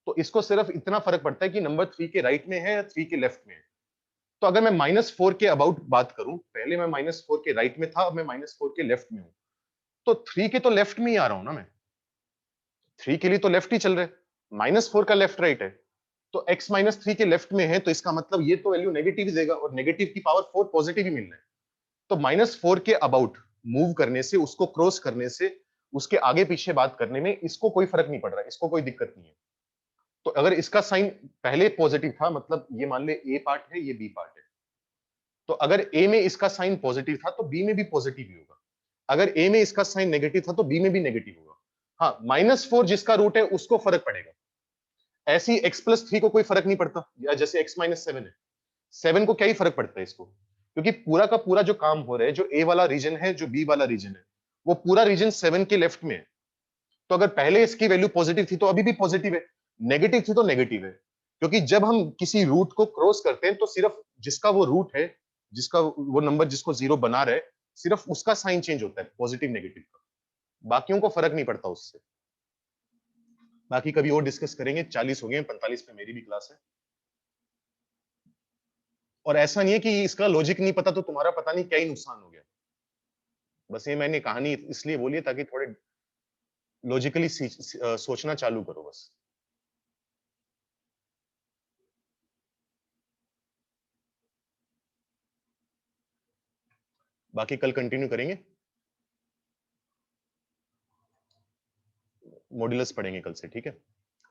तो इसको सिर्फ इतना फर्क पड़ता है कि नंबर 3 के राइट में है या 3 के लेफ्ट में है। तो अगर मैं -4 के अबाउट बात करूं, पहले मैं -4 के राइट में था, अब मैं -4 के लेफ्ट में हूं, तो 3 के तो लेफ्ट में ही आ रहा हूं ना मैं। 3 के लिए तो लेफ्ट ही चल रहा है, -4 का लेफ्ट राइट है, तो x -3 के लेफ्ट में है, तो इसका मतलब ये तो वैल्यू नेगेटिव ही देगा, और नेगेटिव की पावर 4 पॉजिटिव ही मिल रहा है। तो -4 के अबाउट मूव करने से, उसको क्रॉस करने से, उसके आगे पीछे बात करने में इसको कोई फर्क नहीं पड़ रहा है, इसको कोई दिक्कत नहीं है। तो अगर इसका साइन पहले पॉजिटिव था, मतलब ये मान ले ए पार्ट है, ये बी पार्ट है, तो अगर ए में इसका साइन पॉजिटिव था तो बी में भी पॉजिटिव ही होगा। अगर ए में इसका साइन नेगेटिव था तो बी में भी नेगेटिव होगा। हाँ, -4 जिसका रूट है उसको फर्क पड़ेगा, ऐसी x प्लस थ्री को कोई फर्क नहीं पड़ता, या जैसे x माइनस सेवन है, 7 को क्या ही फर्क पड़ता है इसको, क्योंकि पूरा का पूरा जो काम हो रहा है, जो ए वाला रीजन है, जो बी वाला रीजन है, वो पूरा रीजन 7 के लेफ्ट में है। तो अगर पहले इसकी वैल्यू पॉजिटिव थी तो अभी भी पॉजिटिव है, नेगेटिव थी तो नेगेटिव है, क्योंकि जब हम किसी रूट को क्रॉस करते हैं तो सिर्फ जिसका वो रूट है, जिसका वो नंबर जिसको 0 बना रहा है, सिर्फ उसका साइन चेंज होता है, पॉजिटिव नेगेटिव का, बाकियों को फर्क नहीं पड़ता उससे। बाकी कभी और डिस्कस करेंगे, 40 हो गए, 45 पे मेरी भी क्लास है। और ऐसा नहीं है कि इसका लॉजिक नहीं पता तो तुम्हारा पता नहीं क्या ही नुकसान हो गया। बस ये मैंने कहानी इसलिए बोली है ताकि थोड़े लॉजिकली सोचना चालू करो बस। बाकी कल कंटिन्यू करेंगे, मॉड्यूलस पढ़ेंगे कल से, ठीक है।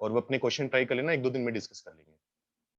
और वो अपने क्वेश्चन ट्राई कर लेना, 1-2 दिन में डिस्कस कर लेंगे।